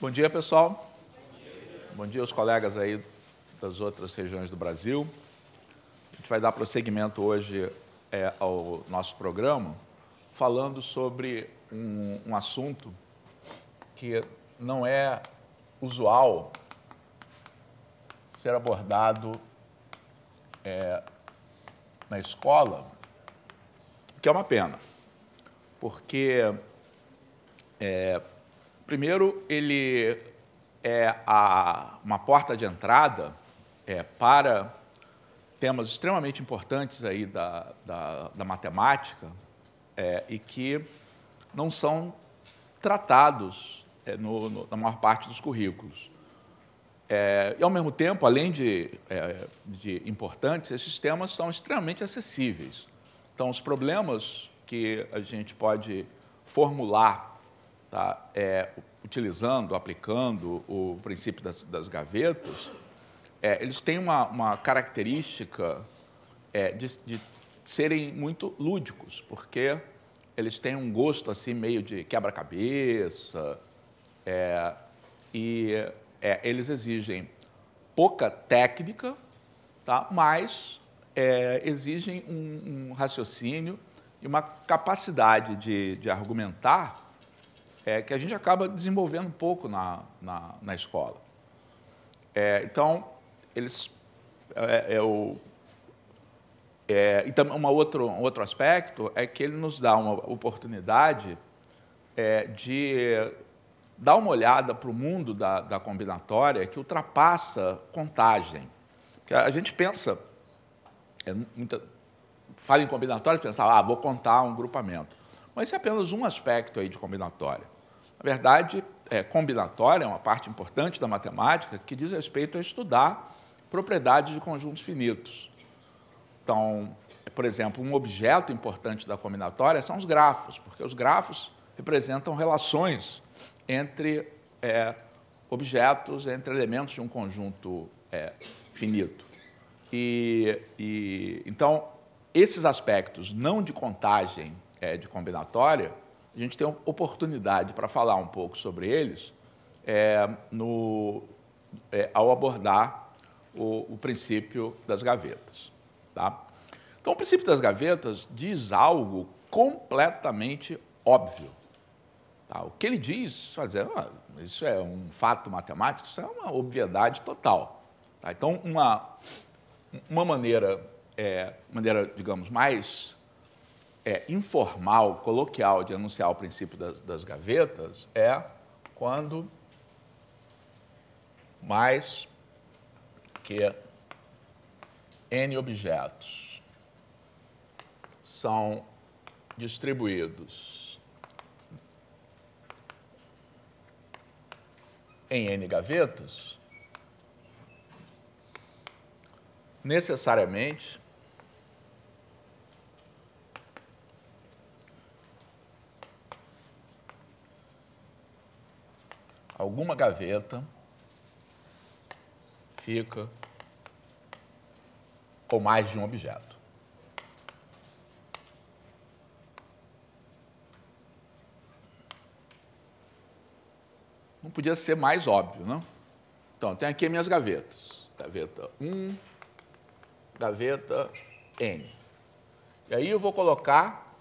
Bom dia, pessoal. Bom dia aos colegas aí das outras regiões do Brasil. A gente vai dar prosseguimento hoje ao nosso programa, falando sobre um assunto que não é usual ser abordado na escola, que é uma pena, porque, primeiro, ele é uma porta de entrada para temas extremamente importantes aí da matemática e que não são tratados na maior parte dos currículos. E, ao mesmo tempo, além de importantes, esses temas são extremamente acessíveis. Então, os problemas que a gente pode formular, tá, utilizando, aplicando o princípio das gavetas, eles têm uma característica de serem muito lúdicos, porque eles têm um gosto assim meio de quebra-cabeça e eles exigem pouca técnica, tá, mas exigem um raciocínio e uma capacidade de argumentar que a gente acaba desenvolvendo um pouco na escola. Então, eles... e também um outro aspecto é que ele nos dá uma oportunidade de dar uma olhada para o mundo da combinatória que ultrapassa contagem. Porque a gente pensa, fala em combinatória e pensa, vou contar um grupamento. Mas isso é apenas um aspecto aí de combinatória. Na verdade, combinatória é uma parte importante da matemática que diz respeito a estudar propriedades de conjuntos finitos. Então, por exemplo, um objeto importante da combinatória são os grafos, porque os grafos representam relações entre objetos, entre elementos de um conjunto finito. Então, esses aspectos não de contagem de combinatória, a gente tem oportunidade para falar um pouco sobre eles ao abordar o princípio das gavetas. Tá? Então, o princípio das gavetas diz algo completamente óbvio. Tá? O que ele diz, isso é um fato matemático, isso é uma obviedade total. Tá? Então, uma maneira, digamos, mais informal, coloquial de anunciar o princípio das gavetas é quando mais que N objetos são distribuídos em N gavetas, necessariamente alguma gaveta fica com mais de um objeto. Não podia ser mais óbvio, não? Então, tem aqui as minhas gavetas. Gaveta 1, gaveta N. E aí eu vou colocar,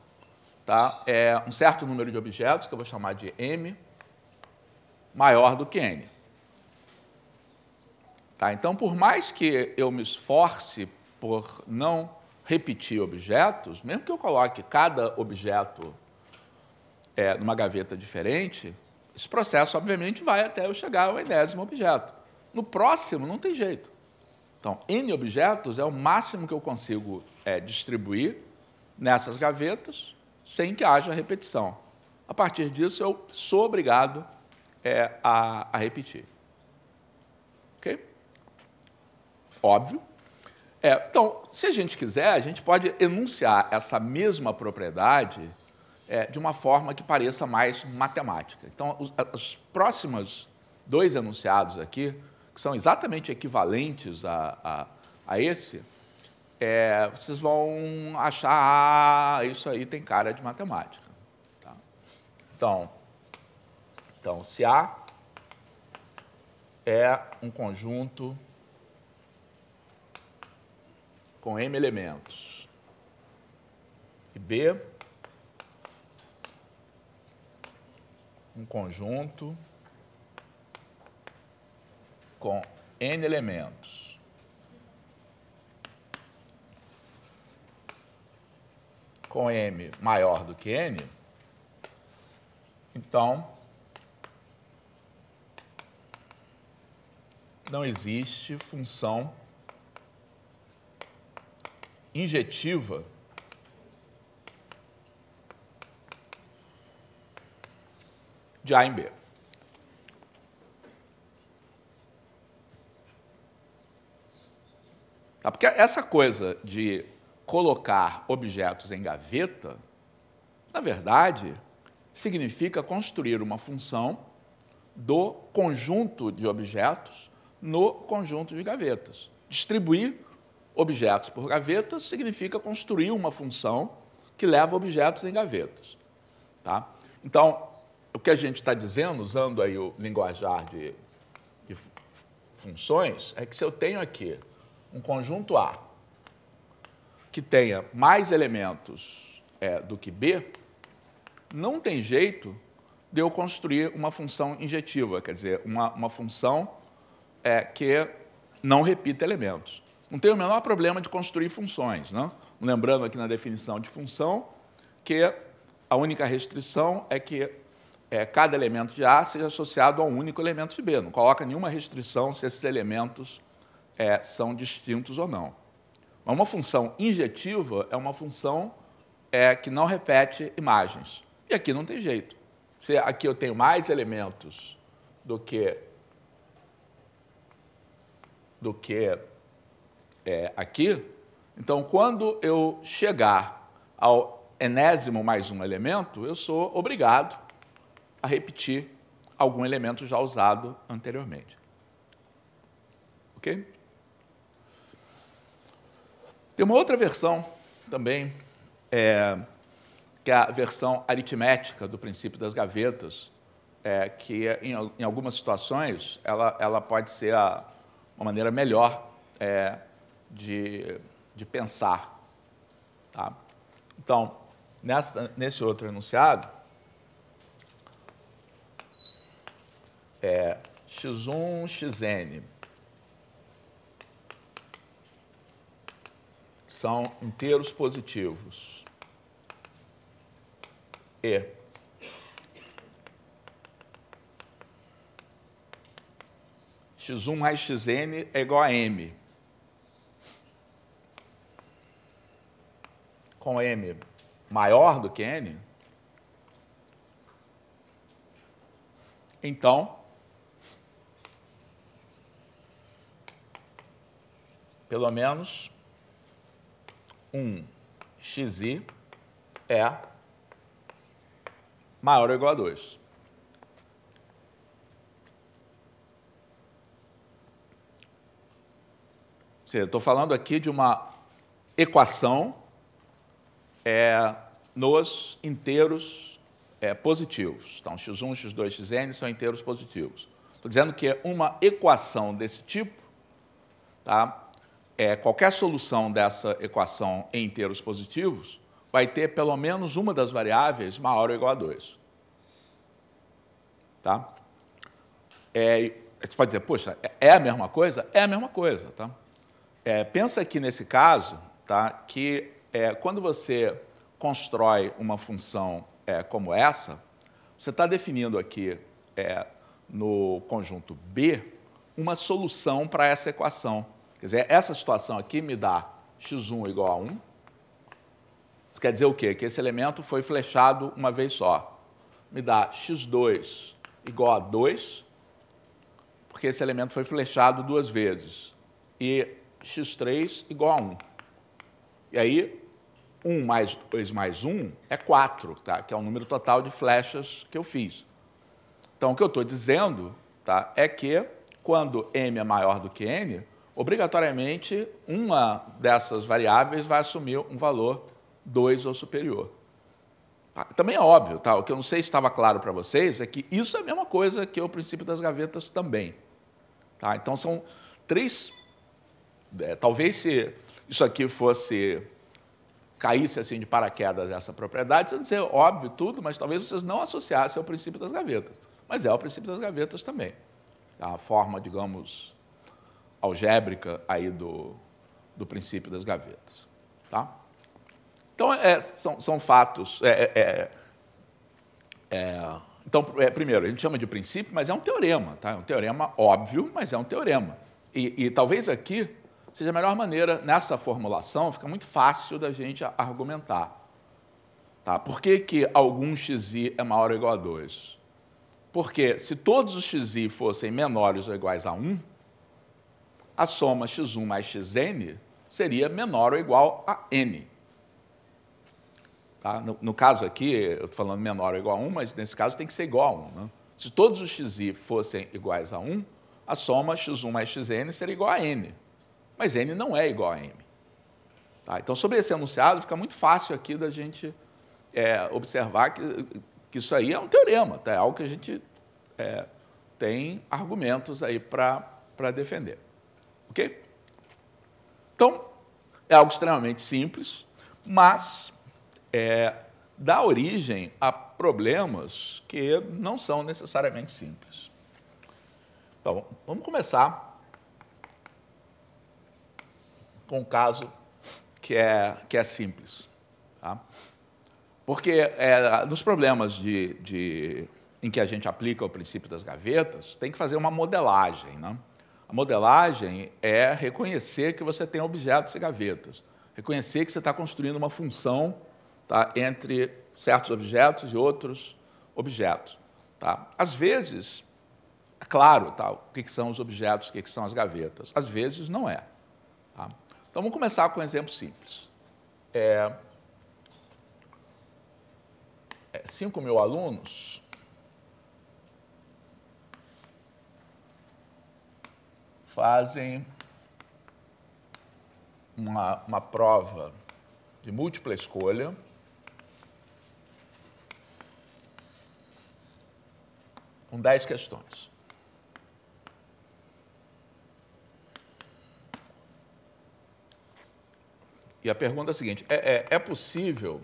tá, um certo número de objetos, que eu vou chamar de M, maior do que N. Tá? Então, por mais que eu me esforce por não repetir objetos, mesmo que eu coloque cada objeto numa gaveta diferente, esse processo, obviamente, vai até eu chegar ao enésimo objeto. No próximo, não tem jeito. Então, N objetos é o máximo que eu consigo distribuir nessas gavetas sem que haja repetição. A partir disso, eu sou obrigado a repetir. Ok? Óbvio. Então, se a gente quiser, a gente pode enunciar essa mesma propriedade de uma forma que pareça mais matemática. Então, os próximos dois enunciados aqui, que são exatamente equivalentes a esse, vocês vão achar, isso aí tem cara de matemática. Tá? Então, se A é um conjunto com M elementos. E B, um conjunto com N elementos. Com M maior do que N, então não existe função injetiva de A em B. Tá? Porque essa coisa de colocar objetos em gaveta, na verdade, significa construir uma função do conjunto de objetos no conjunto de gavetas. Distribuir objetos por gavetas significa construir uma função que leva objetos em gavetas. Tá? Então, o que a gente está dizendo, usando aí o linguajar de funções, é que se eu tenho aqui um conjunto A que tenha mais elementos do que B, não tem jeito de eu construir uma função injetiva, quer dizer, uma função que não repita elementos. Não tem o menor problema de construir funções, não? Lembrando aqui na definição de função que a única restrição é que cada elemento de A seja associado a um único elemento de B. Não coloca nenhuma restrição se esses elementos são distintos ou não. Mas uma função injetiva é uma função que não repete imagens. E aqui não tem jeito. Se aqui eu tenho mais elementos do que aqui, então, quando eu chegar ao enésimo mais um elemento, eu sou obrigado a repetir algum elemento já usado anteriormente. Ok? Tem uma outra versão também, que é a versão aritmética do princípio das gavetas, que em algumas situações ela pode ser uma maneira melhor de pensar. Tá? Então, nesse outro enunciado, x1, xn são inteiros positivos e x1 mais xn é igual a m, com m maior do que n, então, pelo menos um xi é maior ou igual a 2. Ou seja, eu estou falando aqui de uma equação nos inteiros positivos. Então, x1, x2, xn são inteiros positivos. Estou dizendo que uma equação desse tipo, tá? Qualquer solução dessa equação em inteiros positivos vai ter pelo menos uma das variáveis maior ou igual a 2. Tá? Você pode dizer, poxa, é a mesma coisa? É a mesma coisa. Tá? Pensa aqui nesse caso, tá, que quando você constrói uma função como essa, você está definindo aqui no conjunto B uma solução para essa equação. Quer dizer, essa situação aqui me dá x1 igual a 1. Isso quer dizer o quê? Que esse elemento foi flechado uma vez só. Me dá x2 igual a 2, porque esse elemento foi flechado duas vezes. E x3 igual a 1. E aí, 1 mais 2 mais 1 é 4, tá? Que é o número total de flechas que eu fiz. Então, o que eu estou dizendo, tá, é que quando m é maior do que n, obrigatoriamente, uma dessas variáveis vai assumir um valor 2 ou superior. Também é óbvio, tá? O que eu não sei se estava claro para vocês é que isso é a mesma coisa que o princípio das gavetas também. Tá? Então, são três... talvez se isso aqui caísse assim de paraquedas essa propriedade, isso ia dizer óbvio tudo, mas talvez vocês não associassem ao princípio das gavetas. Mas é o princípio das gavetas também. A forma, digamos, algébrica aí do princípio das gavetas. Tá? Então, são fatos... Então, primeiro, a gente chama de princípio, mas é um teorema. Tá? É um teorema óbvio, mas é um teorema. E talvez aqui seja a melhor maneira, nessa formulação, fica muito fácil da gente argumentar. Tá? Por que algum xi é maior ou igual a 2? Porque se todos os xi fossem menores ou iguais a 1, a soma x1 mais xn seria menor ou igual a n. Tá? No caso aqui, eu estou falando menor ou igual a 1, mas nesse caso tem que ser igual a 1. Né? Se todos os xi fossem iguais a 1, a soma x1 mais xn seria igual a n. Mas n não é igual a m. Tá? Então, sobre esse enunciado, fica muito fácil aqui da gente observar que isso aí é um teorema, tá? É algo que a gente tem argumentos aí para defender. Ok? Então, é algo extremamente simples, mas dá origem a problemas que não são necessariamente simples. Então, vamos começar com um caso que é simples. Tá? Porque nos problemas em que a gente aplica o princípio das gavetas, tem que fazer uma modelagem. Né? A modelagem é reconhecer que você tem objetos e gavetas, reconhecer que você está construindo uma função, tá, entre certos objetos e outros objetos. Tá? Às vezes, é claro, tá, o que são os objetos, o que são as gavetas. Às vezes, não é. Tá? Então, vamos começar com um exemplo simples. 5.000 alunos fazem uma prova de múltipla escolha com 10 questões. E a pergunta é a seguinte: é possível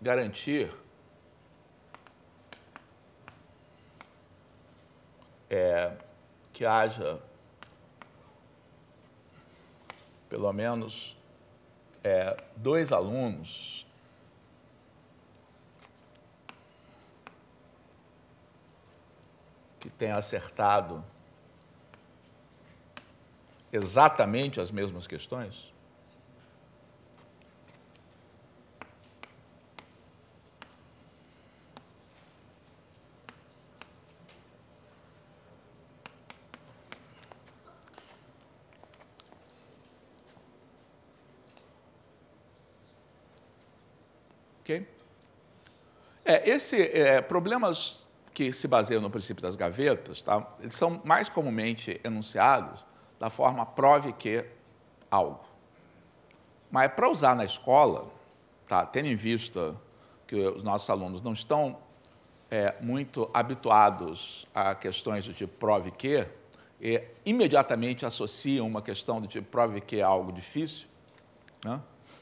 garantir que haja pelo menos 2 alunos que tenham acertado exatamente as mesmas questões? Ok? Problemas que se baseiam no princípio das gavetas, tá? Eles são mais comumente enunciados da forma prove que algo. Mas para usar na escola, tá, tendo em vista que os nossos alunos não estão muito habituados a questões do tipo prove que, e imediatamente associam uma questão do tipo prove que é algo difícil, né?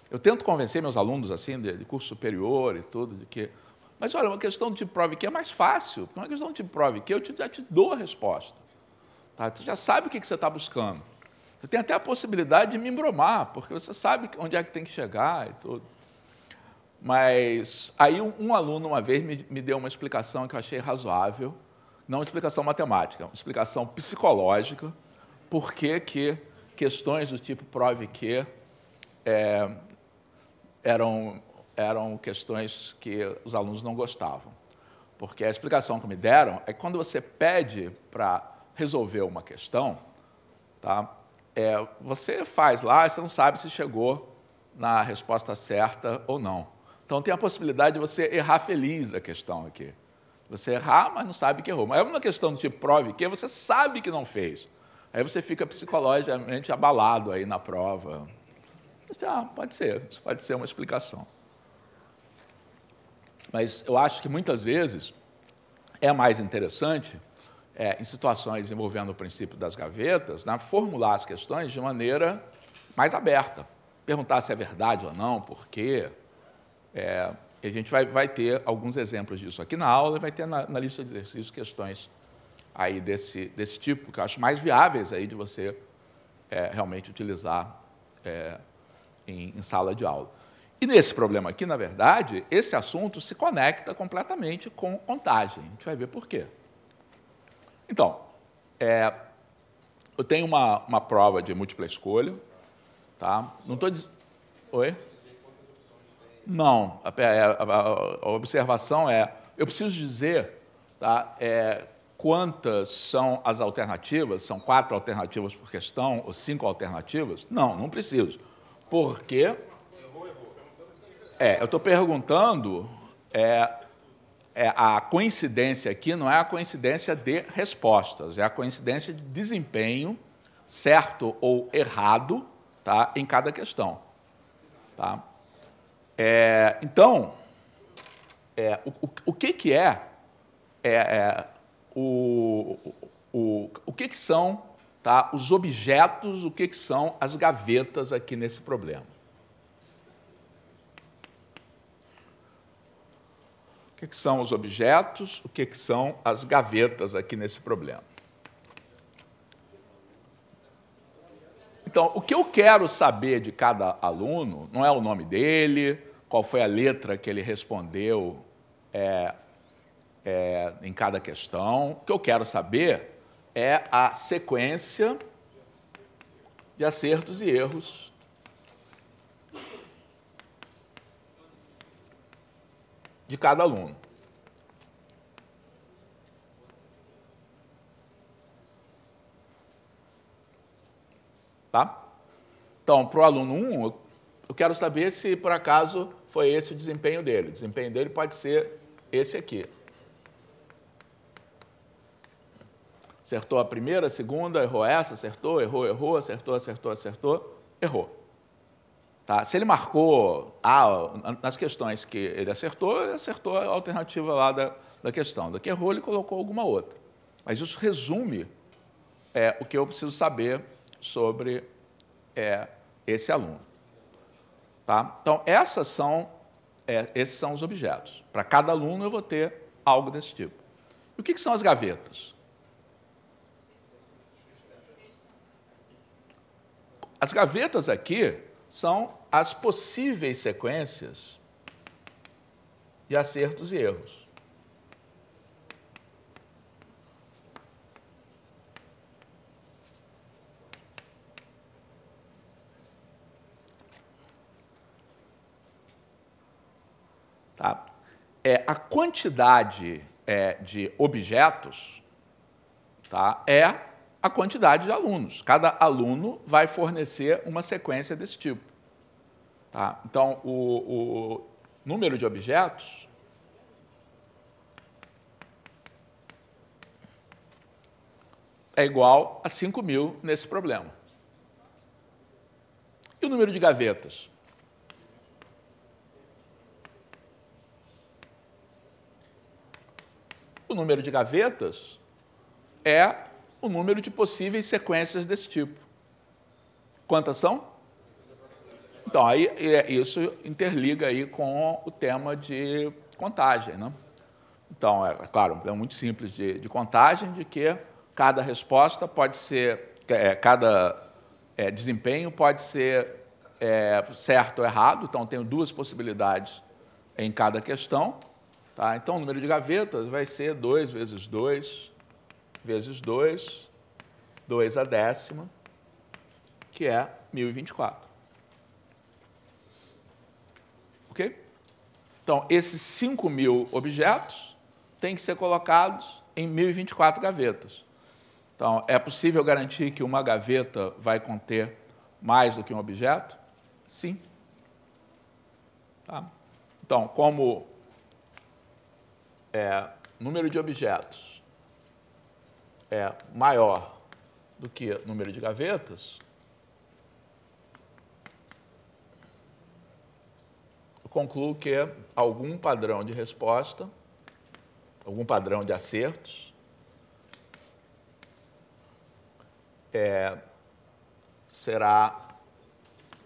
Eu tento convencer meus alunos assim de curso superior e tudo, de que, mas olha, uma questão do tipo prove que é mais fácil, porque uma questão do tipo prove que eu já te dou a resposta. Tá? Você já sabe o que você está buscando. Você tem até a possibilidade de me embromar, porque você sabe onde é que tem que chegar e tudo. Mas aí um aluno, uma vez, me deu uma explicação que eu achei razoável, não uma explicação matemática, uma explicação psicológica, por que questões do tipo prove que eram questões que os alunos não gostavam. Porque a explicação que me deram é que quando você pede para resolver uma questão, tá, você faz lá e você não sabe se chegou na resposta certa ou não. Então, tem a possibilidade de você errar feliz a questão aqui. Você errar, mas não sabe que errou. Mas é uma questão do tipo prove que você sabe que não fez. Aí você fica psicologicamente abalado aí na prova. Pode ser, isso pode ser uma explicação. Mas eu acho que muitas vezes é mais interessante, em situações envolvendo o princípio das gavetas, né, formular as questões de maneira mais aberta. Perguntar se é verdade ou não, por quê. A gente vai ter alguns exemplos disso aqui na aula e vai ter na lista de exercícios questões aí desse tipo, que eu acho mais viáveis aí de você realmente utilizar em sala de aula. E nesse problema aqui, na verdade, esse assunto se conecta completamente com contagem. A gente vai ver por quê. Então, eu tenho uma prova de múltipla escolha, tá? Não estou dizendo... Oi? Não, a observação eu preciso dizer, tá, quantas são as alternativas, são 4 alternativas por questão, ou 5 alternativas? Não preciso. Por quê? Eu estou perguntando, a coincidência aqui não é a coincidência de respostas, é a coincidência de desempenho, certo ou errado, tá, em cada questão. Tá? Então, o que são, tá, os objetos, o que são as gavetas aqui nesse problema? O que são os objetos, o que são as gavetas aqui nesse problema? Então, o que eu quero saber de cada aluno não é o nome dele, qual foi a letra que ele respondeu em cada questão. O que eu quero saber é a sequência de acertos e erros de cada aluno. Tá? Então, para o aluno 1, eu quero saber se, por acaso, foi esse o desempenho dele. O desempenho dele pode ser esse aqui. Acertou a primeira, a segunda, errou essa, acertou, errou, acertou, errou. Tá? Se ele marcou nas questões que ele acertou a alternativa lá da questão. Da que errou, ele colocou alguma outra. Mas isso resume o que eu preciso saber sobre esse aluno. Tá? Então, esses são os objetos. Para cada aluno, eu vou ter algo desse tipo. E o que são as gavetas? As gavetas aqui são as possíveis sequências de acertos e erros. Tá? A quantidade de objetos, tá, é a quantidade de alunos. Cada aluno vai fornecer uma sequência desse tipo. Tá? Então, o número de objetos é igual a 5.000 nesse problema. E o número de gavetas? O número de gavetas é o número de possíveis sequências desse tipo. Quantas são? Então, aí, isso interliga aí com o tema de contagem, né? Então, claro, é muito simples de contagem, de que cada resposta pode ser, cada desempenho pode ser certo ou errado, então tenho 2 possibilidades em cada questão. Tá? Então, o número de gavetas vai ser 2 vezes 2, vezes 2, 2 à décima, que é 1.024. Ok? Então, esses 5.000 objetos têm que ser colocados em 1.024 gavetas. Então, é possível garantir que uma gaveta vai conter mais do que um objeto? Sim. Tá? Então, como número de objetos é maior do que número de gavetas, eu concluo que algum padrão de resposta algum padrão de acertos, será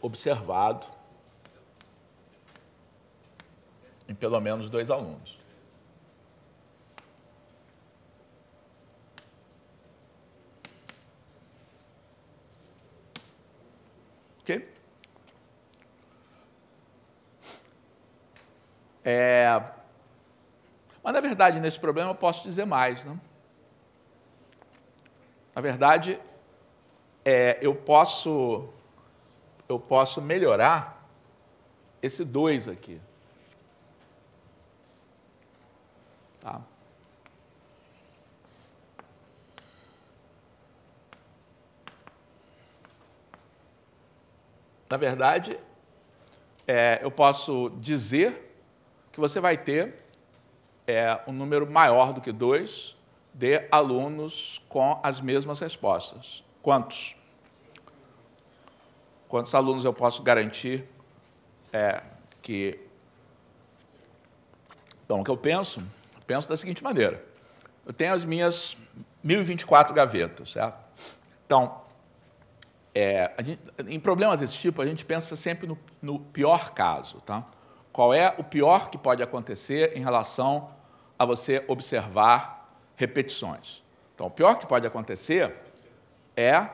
observado em pelo menos 2 alunos. Ok? Mas, na verdade, nesse problema eu posso dizer mais, né? Na verdade, eu posso melhorar esse 2 aqui. Tá? Na verdade, eu posso dizer que você vai ter um número maior do que 2 de alunos com as mesmas respostas. Quantos? Quantos alunos eu posso garantir que... Então, o que eu penso da seguinte maneira. Eu tenho as minhas 1.024 gavetas, certo? Então, em problemas desse tipo, a gente pensa sempre no pior caso, tá? Qual é o pior que pode acontecer em relação a você observar repetições? Então, o pior que pode acontecer é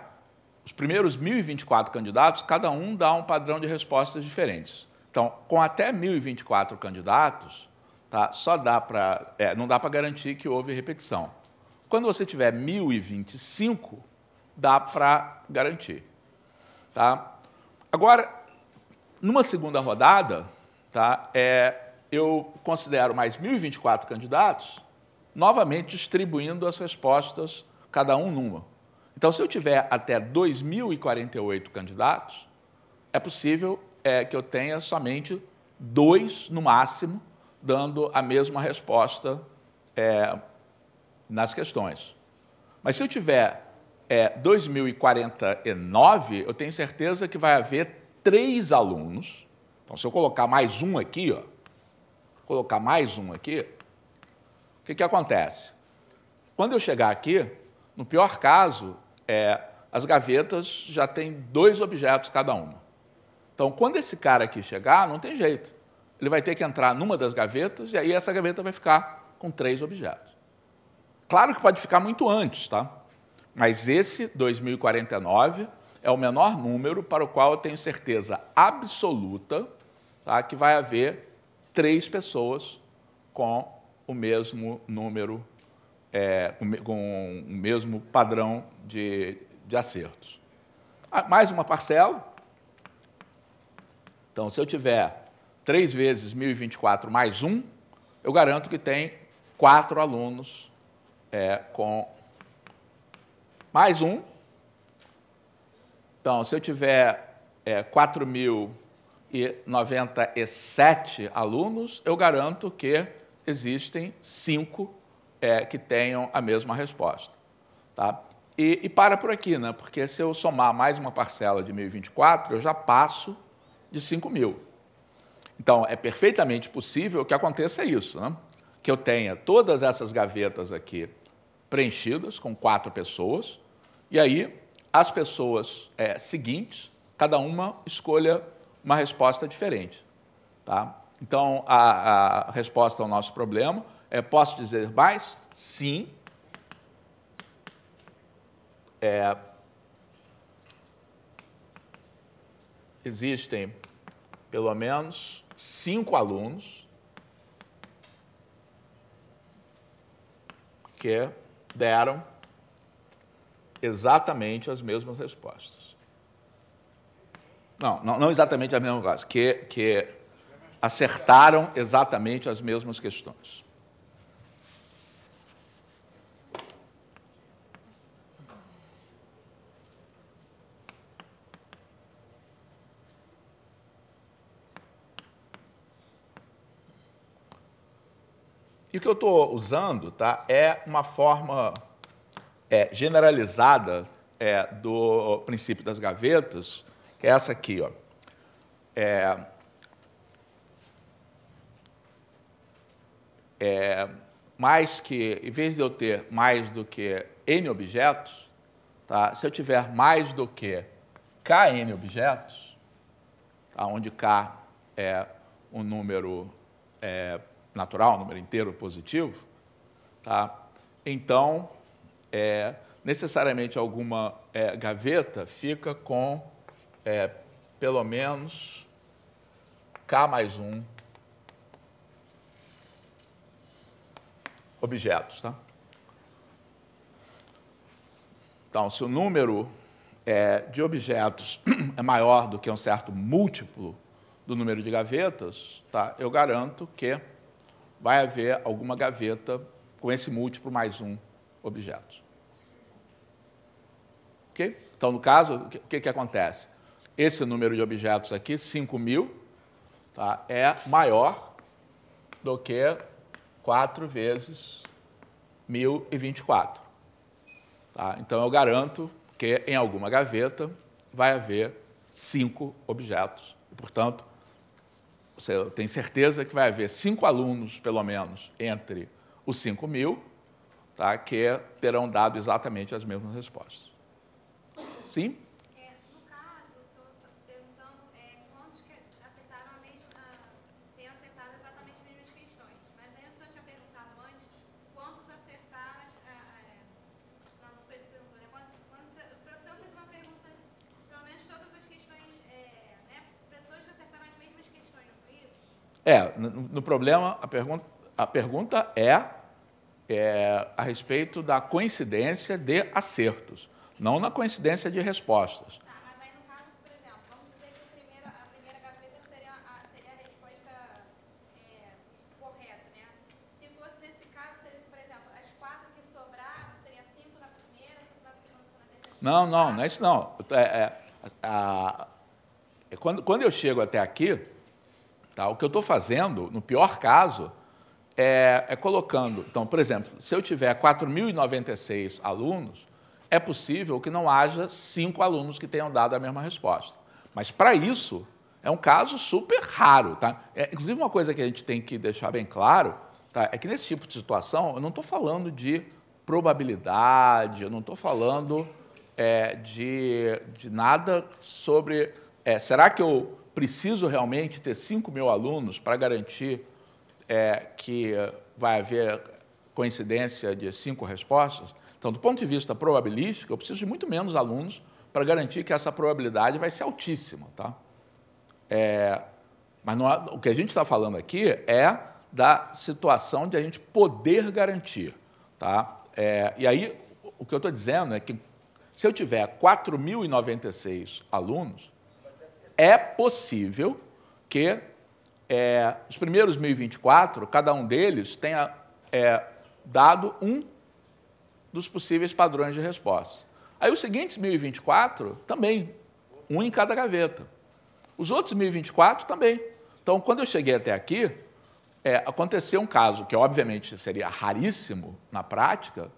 os primeiros 1.024 candidatos, cada um dá um padrão de respostas diferentes. Então, com até 1.024 candidatos, tá, não dá para garantir que houve repetição. Quando você tiver 1.025, dá para garantir. Tá? Agora, numa segunda rodada, tá, eu considero mais 1.024 candidatos, novamente distribuindo as respostas, cada um numa. Então, se eu tiver até 2.048 candidatos, é possível que eu tenha somente 2, no máximo, dando a mesma resposta nas questões. Mas se eu tiver 2.049, eu tenho certeza que vai haver 3 alunos. Então, se eu colocar mais um aqui, o que acontece? Quando eu chegar aqui, no pior caso, as gavetas já têm 2 objetos cada uma. Então, quando esse cara aqui chegar, não tem jeito. Ele vai ter que entrar numa das gavetas e aí essa gaveta vai ficar com 3 objetos. Claro que pode ficar muito antes, tá? Mas esse 2.049 é o menor número para o qual eu tenho certeza absoluta, tá, que vai haver 3 pessoas com o mesmo número, com o mesmo padrão de acertos. Mais uma parcela. Então, se eu tiver 3 vezes 1.024 mais 1, eu garanto que tem 4 alunos com mais 1. Então, se eu tiver 4.097 alunos, eu garanto que existem 5 que tenham a mesma resposta. Tá? E para por aqui, né? Porque se eu somar mais uma parcela de 1.024, eu já passo de 5.000. Então, é perfeitamente possível que aconteça isso, né? Que eu tenha todas essas gavetas aqui preenchidas com 4 pessoas, e aí as pessoas seguintes, cada uma escolha uma resposta diferente. Tá? Então, a resposta ao nosso problema posso dizer mais? Sim. Existem pelo menos 5 alunos que deram exatamente as mesmas respostas. Não exatamente as mesmas respostas, que acertaram exatamente as mesmas questões. E o que eu estou usando, tá, é uma forma generalizada do princípio das gavetas, que é essa aqui, ó. mais que, em vez de eu ter mais do que N objetos, tá? Se eu tiver mais do que Kn objetos, tá? Onde K é um número natural, um número inteiro positivo, tá? Então, necessariamente alguma gaveta fica com pelo menos K mais 1 objetos. Tá? Então, se o número de objetos é maior do que um certo múltiplo do número de gavetas, tá? Eu garanto que vai haver alguma gaveta com esse múltiplo mais 1 objetos. Ok? Então, no caso, o que acontece? Esse número de objetos aqui, 5.000, tá? É maior do que 4 vezes 1.024. Tá? Então, eu garanto que em alguma gaveta vai haver 5 objetos. E, portanto, você tem certeza que vai haver 5 alunos, pelo menos, entre os 5.000, tá? Que terão dado exatamente as mesmas respostas. Sim? No caso, o senhor está perguntando quantos que acertaram têm acertado exatamente as mesmas questões. Mas aí o senhor tinha perguntado antes quantos acertaram, não foi isso que perguntou, né? O professor fez uma pergunta, pelo menos todas as questões, pessoas que acertaram as mesmas questões, não foi isso? No problema, a pergunta é a respeito da coincidência de acertos, não na coincidência de respostas. Tá, mas aí no caso, por exemplo, vamos dizer que a primeira gaveta seria a resposta correta, né? Se fosse nesse caso, seria, por exemplo, as 4 que sobraram, seria 5 na primeira, 5 na segunda, 5 na terceira. Não é isso não. Quando eu chego até aqui, tá, o que eu estou fazendo, no pior caso, é colocando... Então, por exemplo, se eu tiver 4.096 alunos, é possível que não haja 5 alunos que tenham dado a mesma resposta. Mas, para isso, é um caso super raro. Tá? Inclusive, uma coisa que a gente tem que deixar bem claro, tá, é que nesse tipo de situação, eu não estou falando de probabilidade, eu não estou falando de nada sobre... será que eu preciso realmente ter 5.000 alunos para garantir que vai haver coincidência de 5 respostas? Então, do ponto de vista probabilístico, eu preciso de muito menos alunos para garantir que essa probabilidade vai ser altíssima. Tá? Mas o que a gente está falando aqui é da situação de a gente poder garantir. Tá? E aí, o que eu estou dizendo é que, se eu tiver 4.096 alunos, é possível que os primeiros 1.024, cada um deles tenha dado um dos possíveis padrões de resposta. Aí os seguintes 1.024, também, um em cada gaveta. Os outros 1.024 também. Então, quando eu cheguei até aqui, aconteceu um caso, que obviamente seria raríssimo na prática,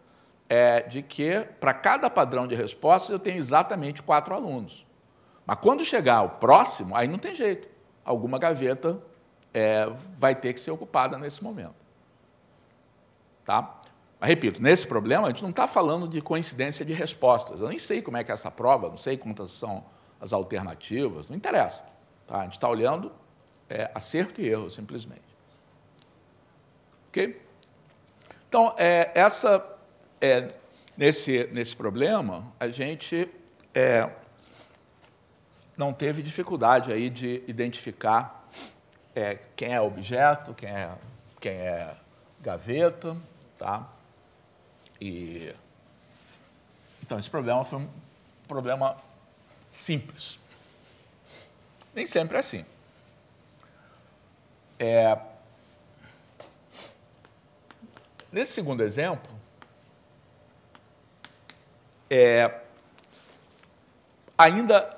de que, para cada padrão de resposta, eu tenho exatamente 4 alunos. Mas quando chegar o próximo, aí não tem jeito. Alguma gaveta vai ter que ser ocupada nesse momento. Tá? Mas, repito, nesse problema, a gente não está falando de coincidência de respostas. Eu nem sei como é que é essa prova, não sei quantas são as alternativas, não interessa. Tá? A gente está olhando acerto e erro, simplesmente. Ok? Então, nesse problema, a gente não teve dificuldade aí de identificar quem é objeto, quem é gaveta, tá? Então, esse problema foi um problema simples. Nem sempre é assim. Nesse segundo exemplo, ainda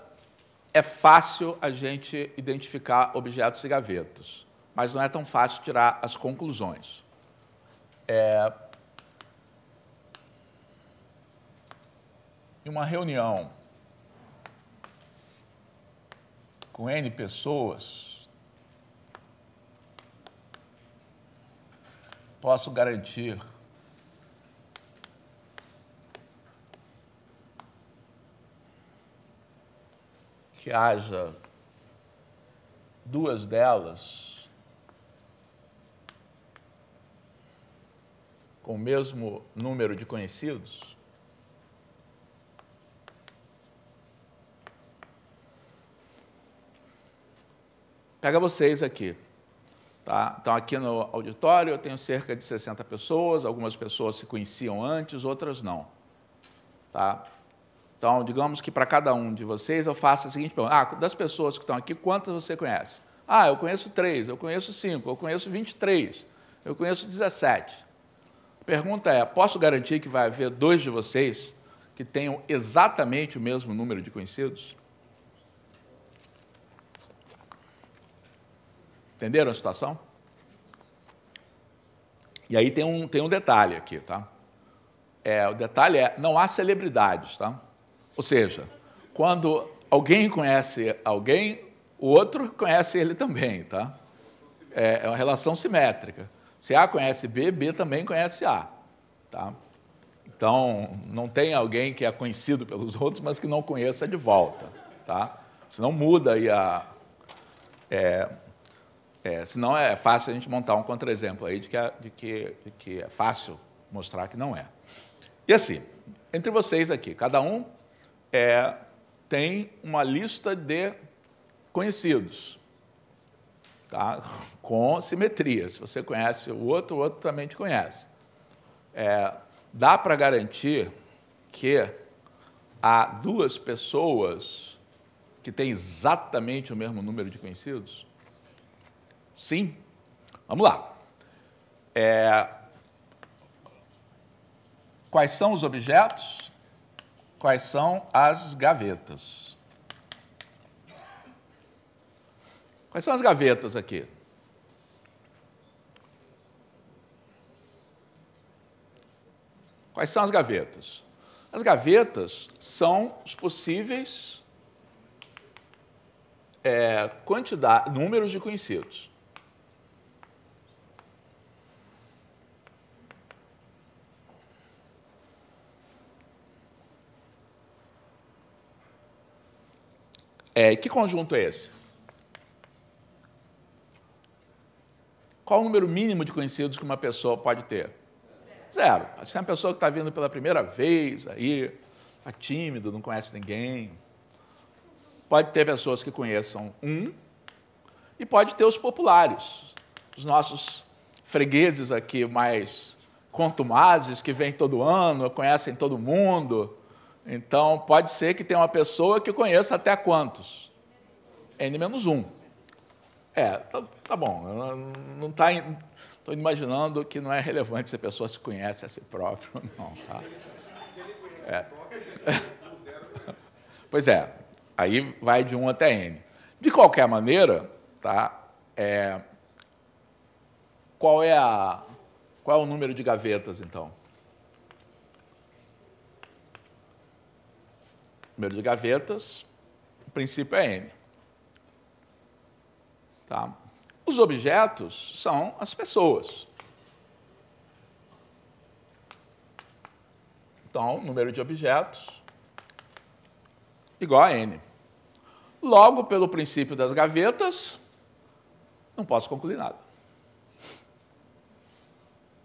é fácil a gente identificar objetos e gavetas, mas não é tão fácil tirar as conclusões. Em uma reunião com N pessoas, posso garantir que haja duas delas com o mesmo número de conhecidos? Pega vocês aqui. Tá? Então, aqui no auditório eu tenho cerca de 60 pessoas, algumas pessoas se conheciam antes, outras não. Tá? Então, digamos que para cada um de vocês eu faço a seguinte pergunta. Das pessoas que estão aqui, quantas você conhece? Eu conheço 3, eu conheço 5, eu conheço 23, eu conheço 17. A pergunta é, posso garantir que vai haver 2 de vocês que tenham exatamente o mesmo número de conhecidos? Entenderam a situação? E aí tem um detalhe aqui, tá? O detalhe é, não há celebridades, tá? Ou seja, quando alguém conhece alguém, o outro conhece ele também, tá? É uma relação simétrica. Se A conhece B, B também conhece A, tá? Então, não tem alguém que é conhecido pelos outros, mas que não conheça de volta, tá? Senão muda aí senão é fácil a gente montar um contra-exemplo aí de que é fácil mostrar que não é. E assim, entre vocês aqui, cada um tem uma lista de conhecidos, tá? Com simetria. Se você conhece o outro também te conhece. Dá para garantir que há 2 pessoas que têm exatamente o mesmo número de conhecidos? Sim. Vamos lá. Quais são os objetos? Quais são as gavetas? Quais são as gavetas aqui? Quais são as gavetas? As gavetas são os possíveis números de conhecidos. Que conjunto é esse? Qual o número mínimo de conhecidos que uma pessoa pode ter? 0. Se é uma pessoa que está vindo pela primeira vez, aí está tímido, não conhece ninguém. Pode ter pessoas que conheçam 1 e pode ter os populares, os nossos fregueses aqui mais contumazes, que vêm todo ano, conhecem todo mundo. Então, pode ser que tenha uma pessoa que conheça até quantos? N-1. Tá bom. Não está... Estou imaginando que não é relevante se a pessoa se conhece a si próprio ou não. Tá? Se ele conhece Pois aí vai de 1 até N. De qualquer maneira, tá? Qual é o número de gavetas, então? O número de gavetas, o princípio é N. Tá? Os objetos são as pessoas. Então, número de objetos igual a N. Logo, pelo princípio das gavetas, não posso concluir nada.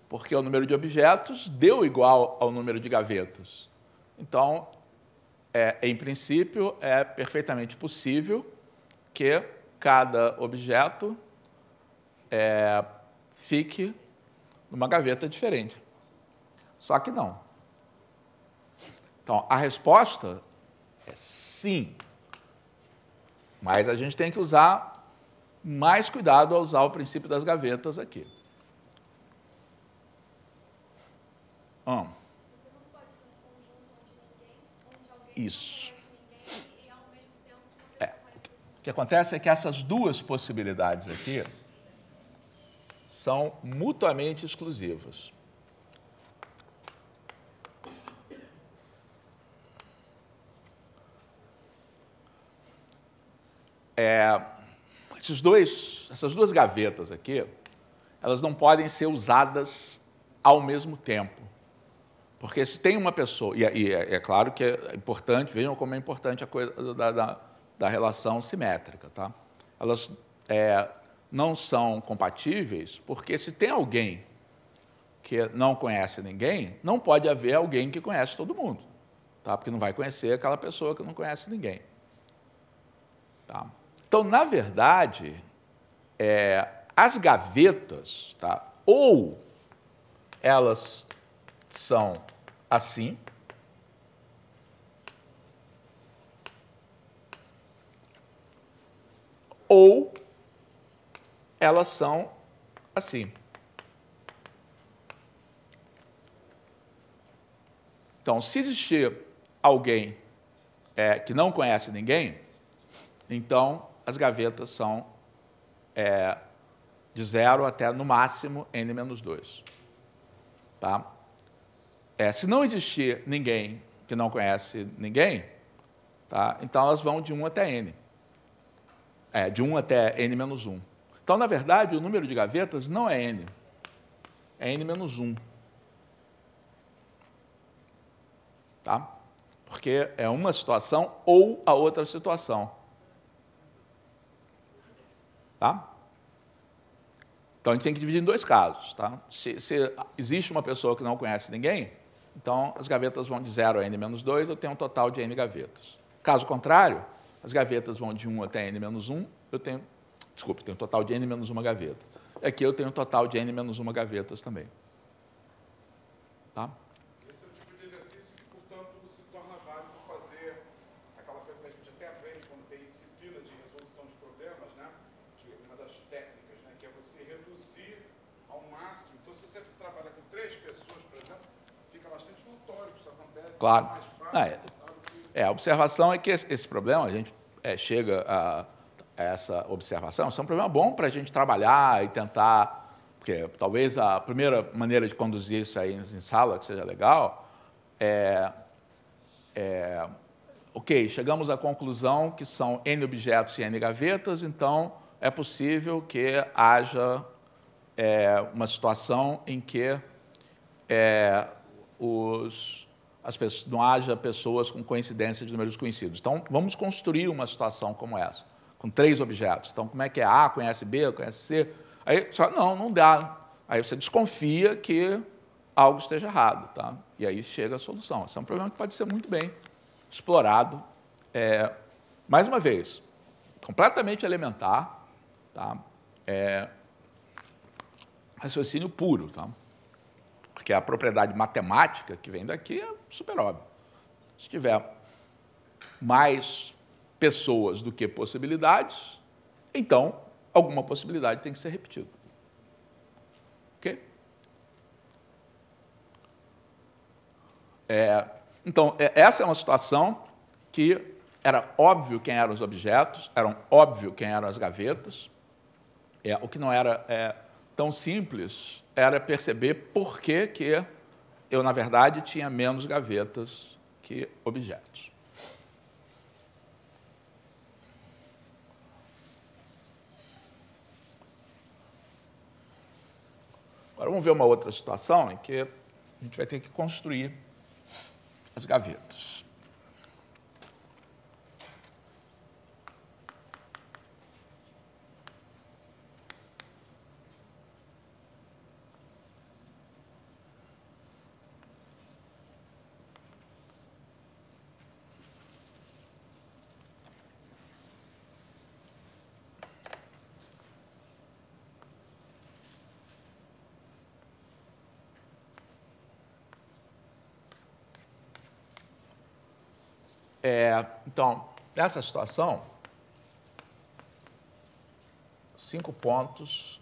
Porque o número de objetos deu igual ao número de gavetas. Então, em princípio, é perfeitamente possível que cada objeto fique numa gaveta diferente. Só que não. Então, a resposta é sim. Mas a gente tem que usar mais cuidado ao usar o princípio das gavetas aqui. Você não pode ter um conjunto onde alguém Isso. não conhece ninguém e, ao mesmo tempo, uma pessoa conhece. O que acontece é que essas 2 possibilidades aqui são mutuamente exclusivas. Essas 2 gavetas aqui, elas não podem ser usadas ao mesmo tempo. Porque se tem uma pessoa, e é claro que é importante, vejam como é importante a coisa da relação simétrica, tá? Elas não são compatíveis, porque se tem alguém que não conhece ninguém, não pode haver alguém que conhece todo mundo, tá? Porque não vai conhecer aquela pessoa que não conhece ninguém. Tá? Então, na verdade, as gavetas, tá? Ou elas são assim, ou elas são assim. Então, se existir alguém que não conhece ninguém, então as gavetas são de 0 até, no máximo, n-2. Tá? Se não existir ninguém que não conhece ninguém, tá? Então elas vão de 1 até n. De 1 até n-1. Então, na verdade, o número de gavetas não é n, é n-1. Tá? Porque é uma situação ou a outra situação. Tá? Então, a gente tem que dividir em 2 casos. Tá? Se existe uma pessoa que não conhece ninguém, então as gavetas vão de 0 a n-2, eu tenho um total de n gavetas. Caso contrário, as gavetas vão de 1 até n-1, eu tenho um total de n-1 gaveta. Aqui eu tenho um total de n-1 gavetas também. Tá? Esse é o tipo de exercício que, portanto, se torna válido fazer aquela coisa que a gente até aprende quando tem disciplina de resolução de problemas, né? Que é uma das técnicas, né? Que é você reduzir ao máximo. Então, se você trabalha com 3 pessoas, por exemplo, fica bastante notório que isso acontece. Claro. Mais fácil, a observação é que esse problema, a gente chega a essa observação, isso é um problema bom para a gente trabalhar e tentar, porque talvez a primeira maneira de conduzir isso aí em sala, que seja legal, ok, chegamos à conclusão que são n objetos e n gavetas, então é possível que haja uma situação em que não haja pessoas com coincidência de números conhecidos. Então, vamos construir uma situação como essa, com 3 objetos. Então, como é que é? A conhece B, conhece C? Aí, não dá. Aí você desconfia que algo esteja errado. Tá? E aí chega a solução. Esse é um problema que pode ser muito bem explorado. Mais uma vez, completamente elementar, tá? Raciocínio puro. Tá? Porque a propriedade matemática que vem daqui é super óbvia. Se tiver mais pessoas do que possibilidades, então alguma possibilidade tem que ser repetida. Ok? Então, essa é uma situação que era óbvio quem eram os objetos, era óbvio quem eram as gavetas. O que não era tão simples era perceber por que eu, na verdade, tinha menos gavetas que objetos. Agora, vamos ver uma outra situação em que a gente vai ter que construir as gavetas. Então, nessa situação, 5 pontos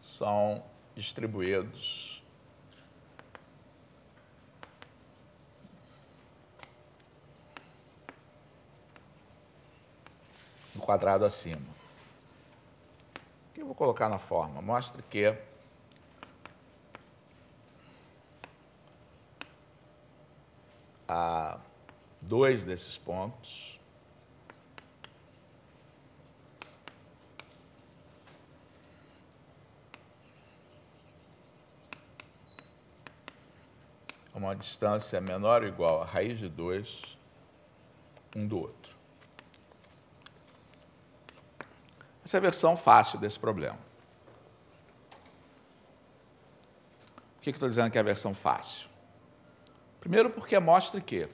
são distribuídos no quadrado acima. O que eu vou colocar na forma? Mostra que há 2 desses pontos uma distância menor ou igual a raiz de 2 um do outro. Essa é a versão fácil desse problema. Por que eu estou dizendo que é a versão fácil? Primeiro porque mostra que.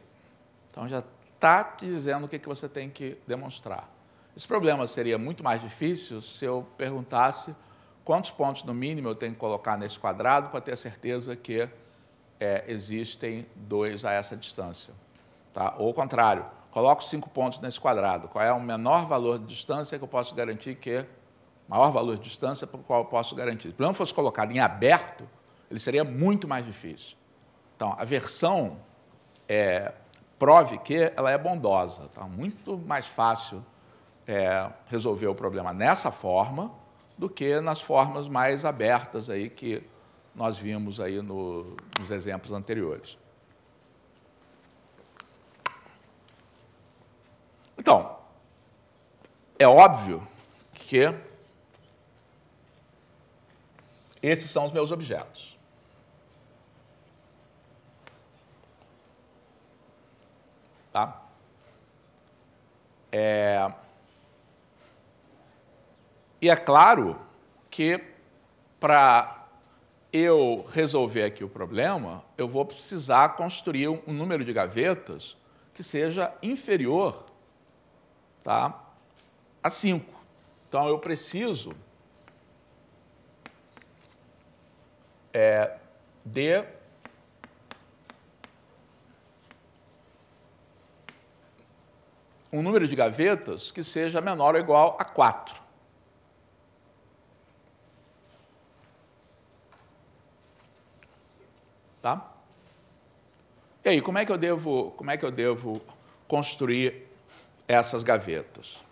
Então, já está te dizendo o que você tem que demonstrar. Esse problema seria muito mais difícil se eu perguntasse quantos pontos, no mínimo, eu tenho que colocar nesse quadrado para ter a certeza que existem 2 a essa distância. Tá? Ou, ao contrário, coloco 5 pontos nesse quadrado. Qual é o menor valor de distância que eu posso garantir que... Maior valor de distância para o qual eu posso garantir. Se o problema fosse colocado em aberto, ele seria muito mais difícil. Então, a versão prove que ela é bondosa. Tá? Muito mais fácil resolver o problema nessa forma do que nas formas mais abertas aí que nós vimos aí nos exemplos anteriores. Então, é óbvio que esses são os meus objetos. Tá? E é claro que, para eu resolver aqui o problema, eu vou precisar construir um número de gavetas que seja inferior, tá, a 5. Então, eu preciso de um número de gavetas que seja menor ou igual a 4. Tá? E aí, como é que eu devo construir essas gavetas?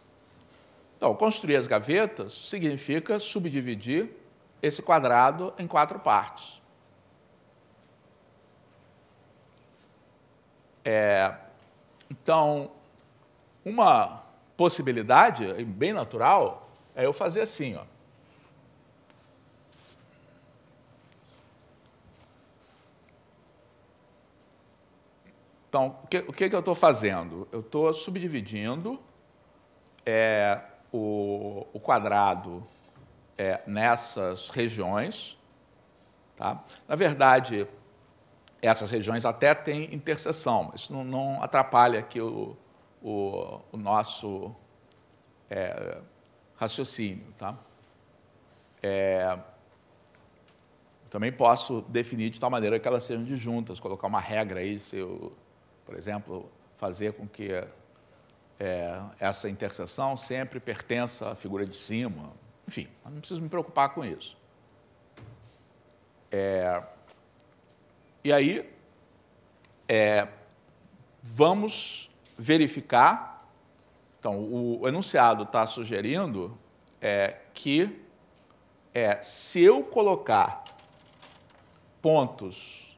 Então, construir as gavetas significa subdividir esse quadrado em 4 partes. Então, uma possibilidade bem natural é eu fazer assim, ó. Então, o que eu estou fazendo? Eu estou subdividindo o quadrado nessas regiões. Tá? Na verdade, essas regiões até têm interseção, mas isso não atrapalha aqui o nosso raciocínio. Tá? Também posso definir de tal maneira que elas sejam disjuntas, colocar uma regra aí, se eu, por exemplo, fazer com que essa interseção sempre pertença à figura de cima. Enfim, eu não preciso me preocupar com isso. E aí, vamos verificar. Então, o enunciado está sugerindo que se eu colocar pontos...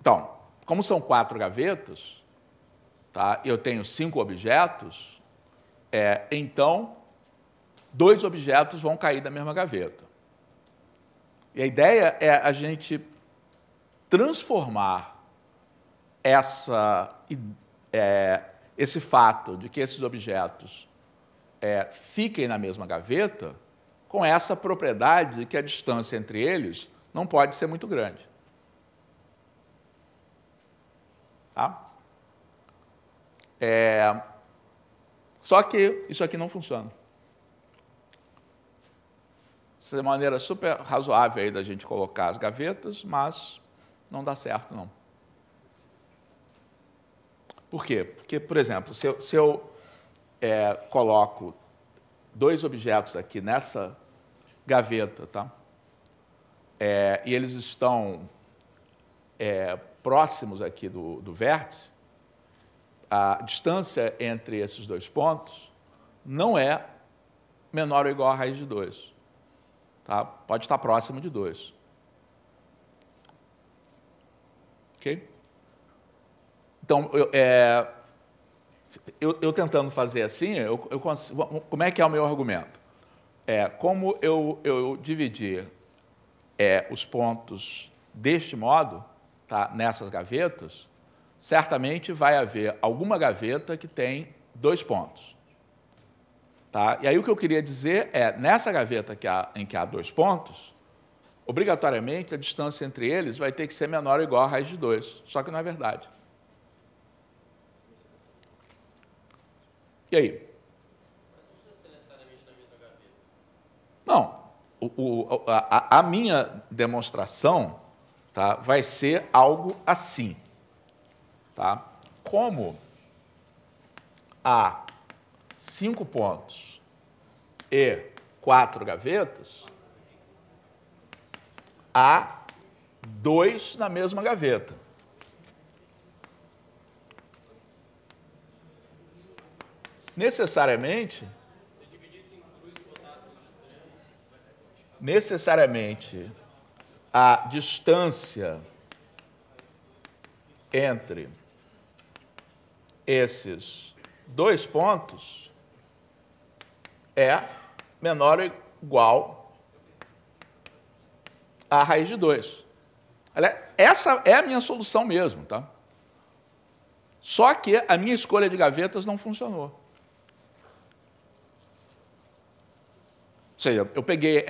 Então, como são 4 gavetas, tá, eu tenho 5 objetos, então, 2 objetos vão cair da mesma gaveta. E a ideia é a gente transformar esse fato de que esses objetos fiquem na mesma gaveta com essa propriedade de que a distância entre eles não pode ser muito grande. Tá? Só que isso aqui não funciona. Essa é uma maneira super razoável aí da gente colocar as gavetas, mas não dá certo, não. Por quê? Porque, por exemplo, se eu coloco 2 objetos aqui nessa gaveta, tá? E eles estão próximos aqui do vértice, a distância entre esses 2 pontos não é menor ou igual a raiz de 2. Tá? Pode estar próximo de 2. Ok? Então, eu tentando fazer assim, eu consigo, como é que é o meu argumento? Como eu dividir os pontos deste modo, tá, nessas gavetas, certamente vai haver alguma gaveta que tem 2 pontos. Tá? E aí o que eu queria dizer é, nessa gaveta em que há 2 pontos, obrigatoriamente a distância entre eles vai ter que ser menor ou igual a raiz de 2, só que não é verdade. E aí? Mas não precisa ser necessariamente na mesma gaveta. Não. A minha demonstração, tá, vai ser algo assim. Tá? Como há 5 pontos e 4 gavetas, há 2 na mesma gaveta. Necessariamente, a distância entre esses 2 pontos é menor ou igual a raiz de 2. Essa é a minha solução mesmo, tá? Só que a minha escolha de gavetas não funcionou. Ou seja, eu peguei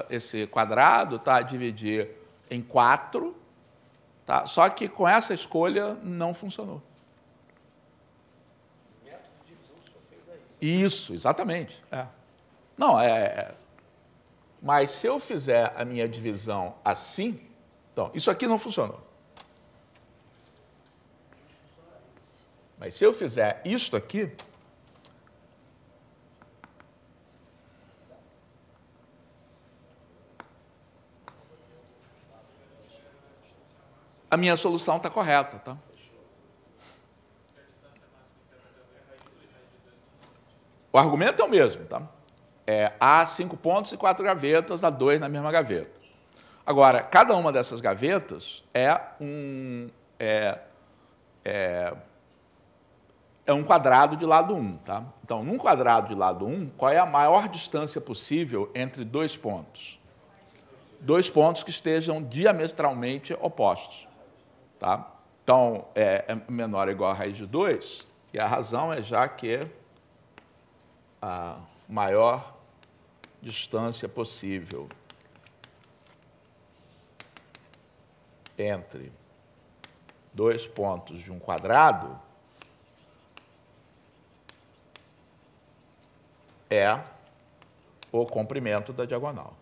esse quadrado, tá, dividi em 4, tá, só que com essa escolha não funcionou. O método de divisão que o senhor fez aí. Isso, exatamente. É. Não, mas se eu fizer a minha divisão assim, então, isso aqui não funcionou. Mas se eu fizer isto aqui, a minha solução está correta, tá? O argumento é o mesmo, tá? Há 5 pontos e 4 gavetas, há 2 na mesma gaveta. Agora, cada uma dessas gavetas é um quadrado de lado 1, tá? Então, num quadrado de lado 1, qual é a maior distância possível entre 2 pontos? 2 pontos que estejam diametralmente opostos. Tá? Então, é menor ou igual a raiz de 2, e a razão é já que a maior distância possível entre 2 pontos de um quadrado é o comprimento da diagonal.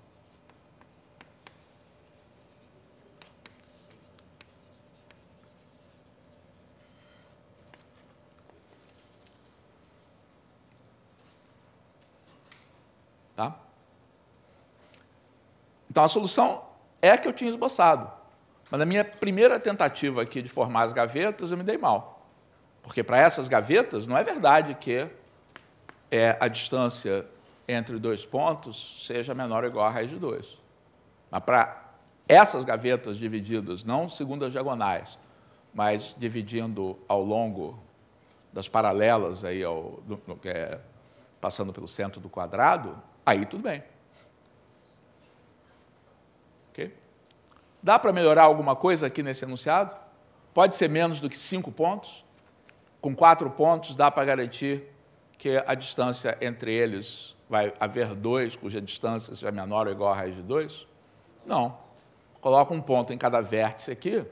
Tá? Então, a solução é a que eu tinha esboçado. Mas na minha primeira tentativa aqui de formar as gavetas, eu me dei mal. Porque para essas gavetas, não é verdade que a distância entre 2 pontos seja menor ou igual a raiz de 2. Mas para essas gavetas divididas, não segundo as diagonais, mas dividindo ao longo das paralelas, aí passando pelo centro do quadrado, aí tudo bem. Ok? Dá para melhorar alguma coisa aqui nesse enunciado? Pode ser menos do que 5 pontos? Com 4 pontos dá para garantir que a distância entre eles vai haver 2, cuja distância seja menor ou igual a raiz de 2? Não. Coloca um ponto em cada vértice aqui, a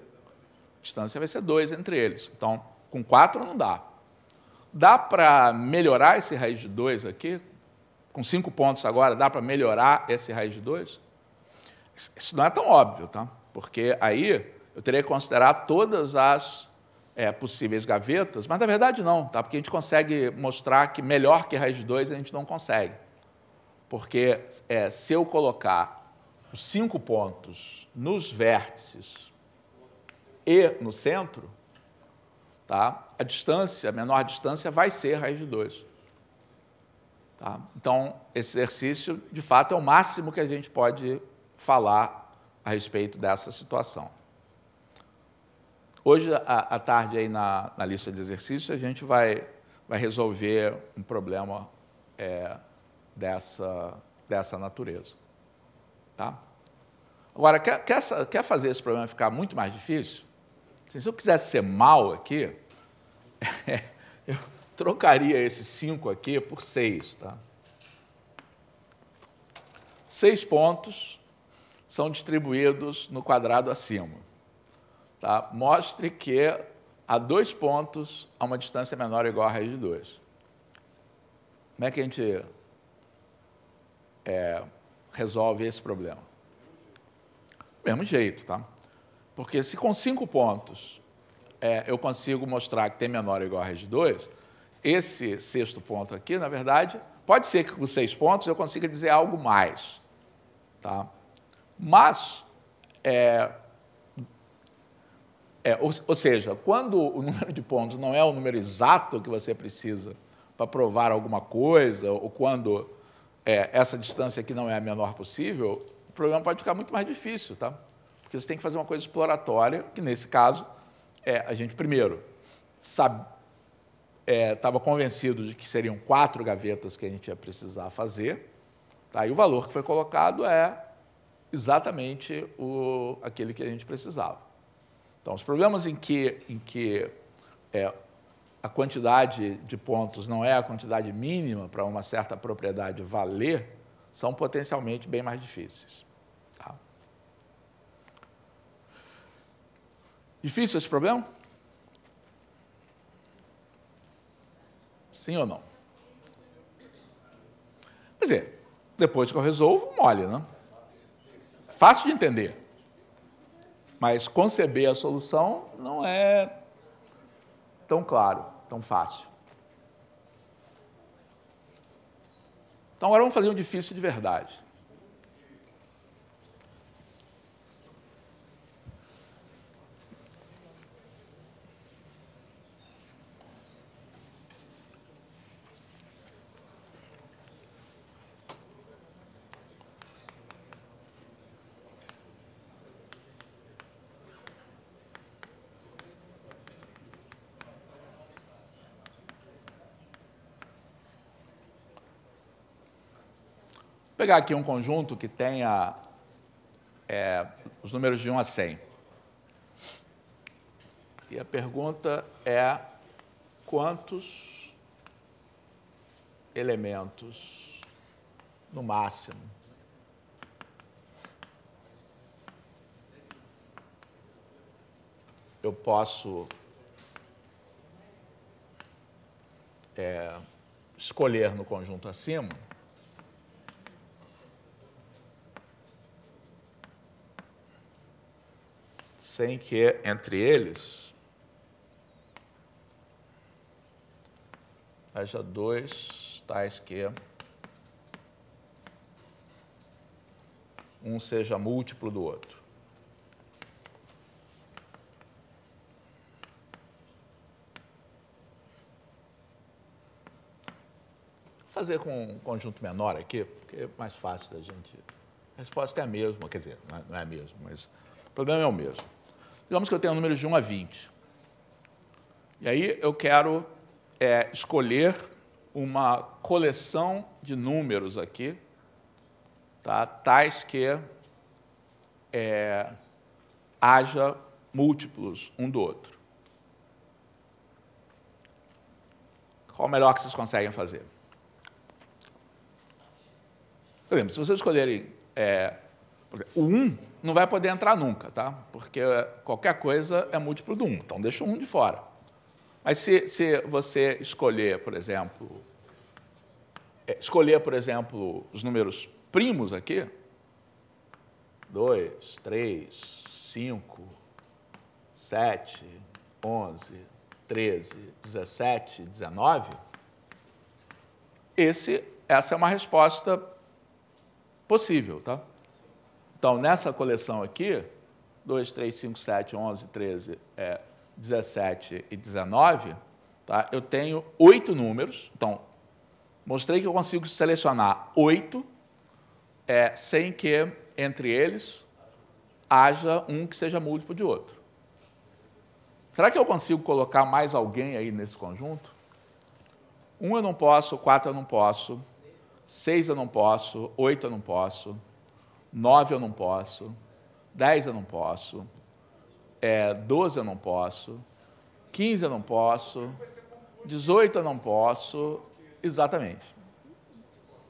distância vai ser 2 entre eles. Então, com 4 não dá. Dá para melhorar esse raiz de 2 aqui? Com 5 pontos agora, dá para melhorar esse raiz de 2? Isso não é tão óbvio, tá? Porque aí eu teria que considerar todas as possíveis gavetas, mas na verdade não, tá? Porque a gente consegue mostrar que melhor que raiz de 2 a gente não consegue. Porque se eu colocar os 5 pontos nos vértices e no centro, tá? A menor distância vai ser raiz de 2. Tá? Então, esse exercício, de fato, é o máximo que a gente pode falar a respeito dessa situação. Hoje, à tarde, aí na lista de exercícios, a gente vai resolver um problema dessa natureza. Tá? Agora, quer fazer esse problema ficar muito mais difícil? Assim, se eu quisesse ser mal aqui, eu trocaria esse 5 aqui por 6. Tá? 6 pontos são distribuídos no quadrado acima. Tá? Mostre que a 2 pontos há uma distância menor ou igual a raiz de 2. Como é que a gente resolve esse problema? Do mesmo jeito, tá? Porque se com 5 pontos eu consigo mostrar que tem menor ou igual a raiz de 2, esse 6º ponto aqui, na verdade, pode ser que com 6 pontos eu consiga dizer algo mais. Tá? Mas, ou seja, quando o número de pontos não é o número exato que você precisa para provar alguma coisa, ou quando essa distância aqui não é a menor possível, o problema pode ficar muito mais difícil, tá? Porque você tem que fazer uma coisa exploratória, que nesse caso, a gente primeiro estava convencido de que seriam 4 gavetas que a gente ia precisar fazer, tá? E o valor que foi colocado é exatamente aquele que a gente precisava. Então, os problemas em que a quantidade de pontos não é a quantidade mínima para uma certa propriedade valer, são potencialmente bem mais difíceis. Tá? Difícil esse problema? Sim ou não? Quer dizer, depois que eu resolvo, mole, né? Fácil de entender. Mas conceber a solução não é tão claro, tão fácil. Então, agora vamos fazer um difícil de verdade. Vou pegar aqui um conjunto que tenha os números de 1 a 100. E a pergunta é: quantos elementos, no máximo, eu posso escolher no conjunto acima sem que entre eles haja 2 tais que um seja múltiplo do outro. Vou fazer com um conjunto menor aqui, porque é mais fácil da gente... A resposta é a mesma, quer dizer, não é a mesma, mas o problema é o mesmo. Digamos que eu tenho números de 1 a 20. E aí eu quero escolher uma coleção de números aqui, tá? Tais que haja múltiplos um do outro. Qual o melhor que vocês conseguem fazer? Por exemplo, se vocês escolherem o 1, não vai poder entrar nunca, tá? Porque qualquer coisa é múltiplo do 1, então deixa o 1 de fora. Mas se você escolher, por exemplo, os números primos aqui, 2, 3, 5, 7, 11, 13, 17, 19, essa é uma resposta possível, tá? Então, nessa coleção aqui, 2, 3, 5, 7, 11, 13, 17 e 19, tá? Eu tenho 8 números. Então, mostrei que eu consigo selecionar 8 sem que, entre eles, haja um que seja múltiplo de outro. Será que eu consigo colocar mais alguém aí nesse conjunto? 1 eu não posso, 4 eu não posso, 6 eu não posso, 8 eu não posso, 9 eu não posso, 10 eu não posso, 12 eu não posso, 15 eu não posso, 18 eu não posso, exatamente.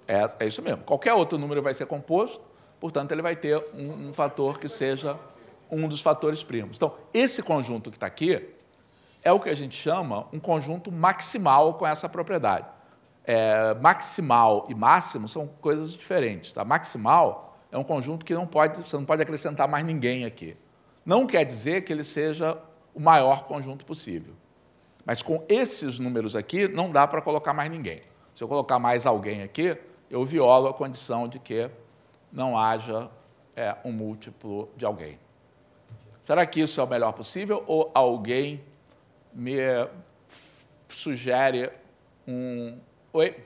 É isso mesmo. Qualquer outro número vai ser composto, portanto, ele vai ter um fator que seja um dos fatores primos. Então, esse conjunto que está aqui é o que a gente chama um conjunto maximal com essa propriedade. Maximal e máximo são coisas diferentes. Tá? Maximal é um conjunto que você não pode acrescentar mais ninguém aqui. Não quer dizer que ele seja o maior conjunto possível. Mas com esses números aqui, não dá para colocar mais ninguém. Se eu colocar mais alguém aqui, eu violo a condição de que não haja um múltiplo de alguém. Será que isso é o melhor possível ou alguém me sugere um... Oi?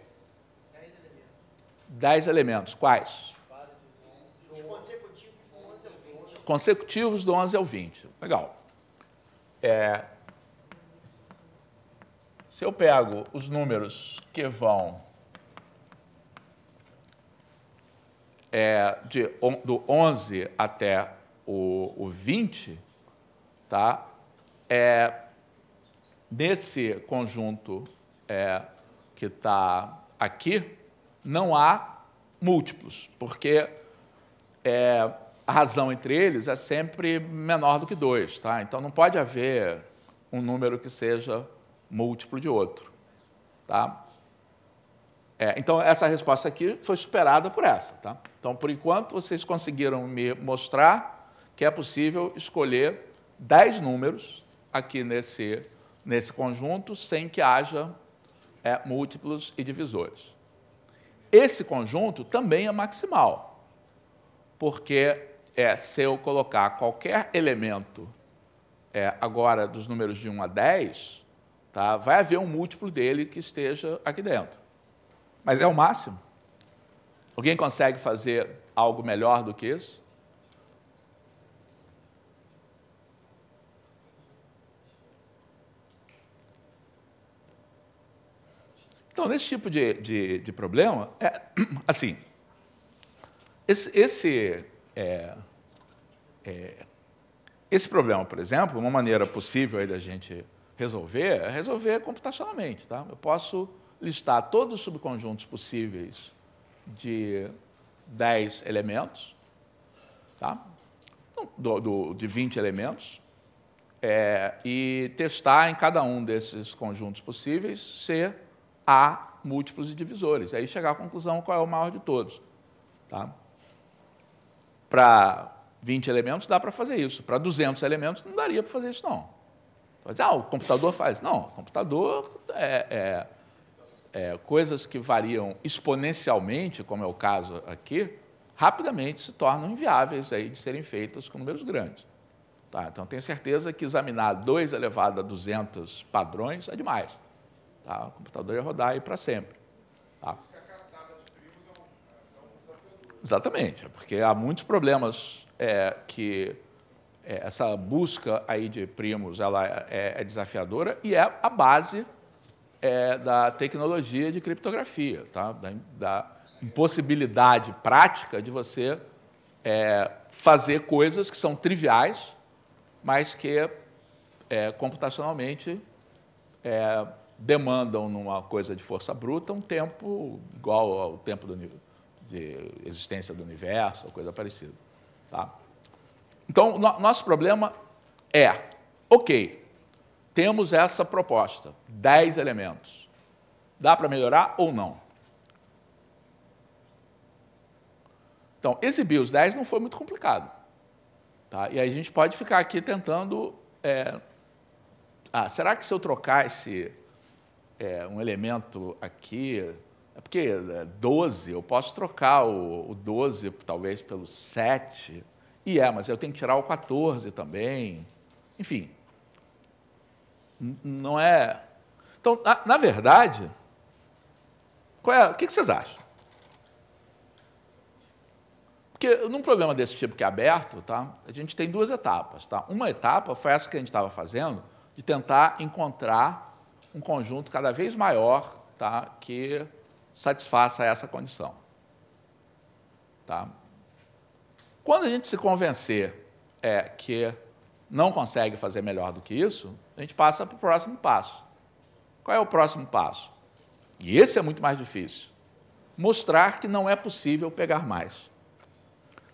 10 elementos. Quais? Os consecutivos do 11 ao 20. Consecutivos do 11 ao 20. Legal. Se eu pego os números que vão do 11 até o 20, tá? Nesse conjunto que está aqui, não há múltiplos, porque a razão entre eles é sempre menor do que 2. Tá? Então, não pode haver um número que seja múltiplo de outro. Tá? Então, essa resposta aqui foi superada por essa. Tá? Então, por enquanto, vocês conseguiram me mostrar que é possível escolher 10 números aqui nesse conjunto sem que haja múltiplos e divisores. Esse conjunto também é maximal, porque se eu colocar qualquer elemento agora dos números de 1 a 10, tá, vai haver um múltiplo dele que esteja aqui dentro. Mas é o máximo. Alguém consegue fazer algo melhor do que isso? Então, nesse tipo de problema, assim, esse problema, por exemplo, uma maneira possível aí da gente resolver é resolver computacionalmente. Tá? Eu posso listar todos os subconjuntos possíveis de 10 elementos, tá? De 20 elementos, e testar em cada um desses conjuntos possíveis se há múltiplos e divisores. Aí chegar à conclusão qual é o maior de todos. Tá? Para 20 elementos dá para fazer isso. Para 200 elementos não daria para fazer isso, não. Pode dizer, o computador faz. Não, o computador coisas que variam exponencialmente, como é o caso aqui, rapidamente se tornam inviáveis aí de serem feitas com números grandes. Tá? Então, tenho certeza que examinar 2 elevado a 200 padrões é demais. Tá? O computador ia rodar aí para sempre. Tá? Exatamente, porque há muitos problemas que essa busca aí de primos ela é desafiadora e é a base da tecnologia de criptografia, tá? Da impossibilidade prática de você fazer coisas que são triviais, mas que computacionalmente demandam, numa coisa de força bruta, um tempo igual ao tempo de existência do universo, ou coisa parecida. Tá? Então, nosso problema ok, temos essa proposta, 10 elementos. Dá para melhorar ou não? Então, exibir os 10 não foi muito complicado. Tá? E aí a gente pode ficar aqui tentando... será que se eu trocar um elemento aqui... porque 12, eu posso trocar o 12, talvez, pelo 7. Mas eu tenho que tirar o 14 também. Enfim, não é... Então, na verdade, o que vocês acham? Porque num problema desse tipo que é aberto, tá, a gente tem 2 etapas. Tá? Uma etapa foi essa que a gente estava fazendo, de tentar encontrar um conjunto cada vez maior, tá, que satisfaça essa condição. Tá? Quando a gente se convencer que não consegue fazer melhor do que isso, a gente passa para o próximo passo. Qual é o próximo passo? E esse é muito mais difícil. Mostrar que não é possível pegar mais.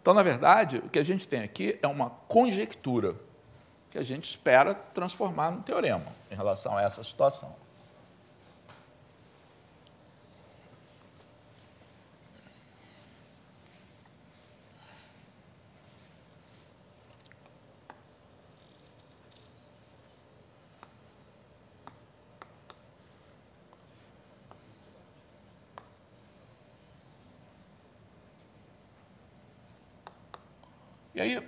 Então, na verdade, o que a gente tem aqui é uma conjectura que a gente espera transformar num teorema em relação a essa situação. E aí,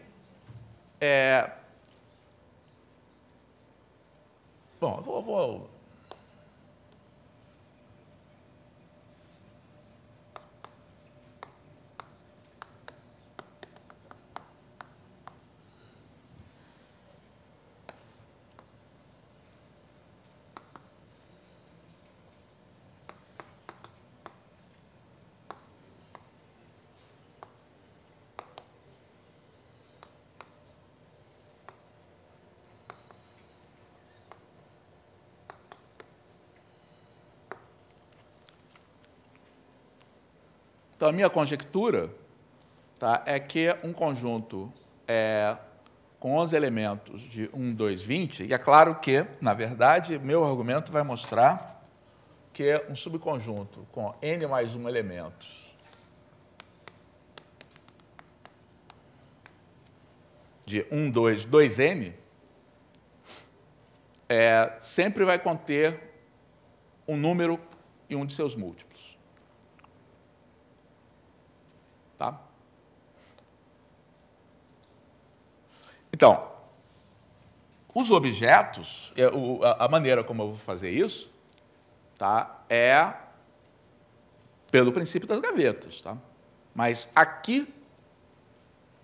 bom, eu vou Então, a minha conjectura, tá, é que um conjunto com 11 elementos de 1, 2, 20, e é claro que, na verdade, meu argumento vai mostrar que é um subconjunto com n mais 1 elementos de 1, 2, 2n, sempre vai conter um número e um de seus múltiplos. Tá? Então, os objetos, a maneira como eu vou fazer isso, tá, é pelo princípio das gavetas. Tá? Mas aqui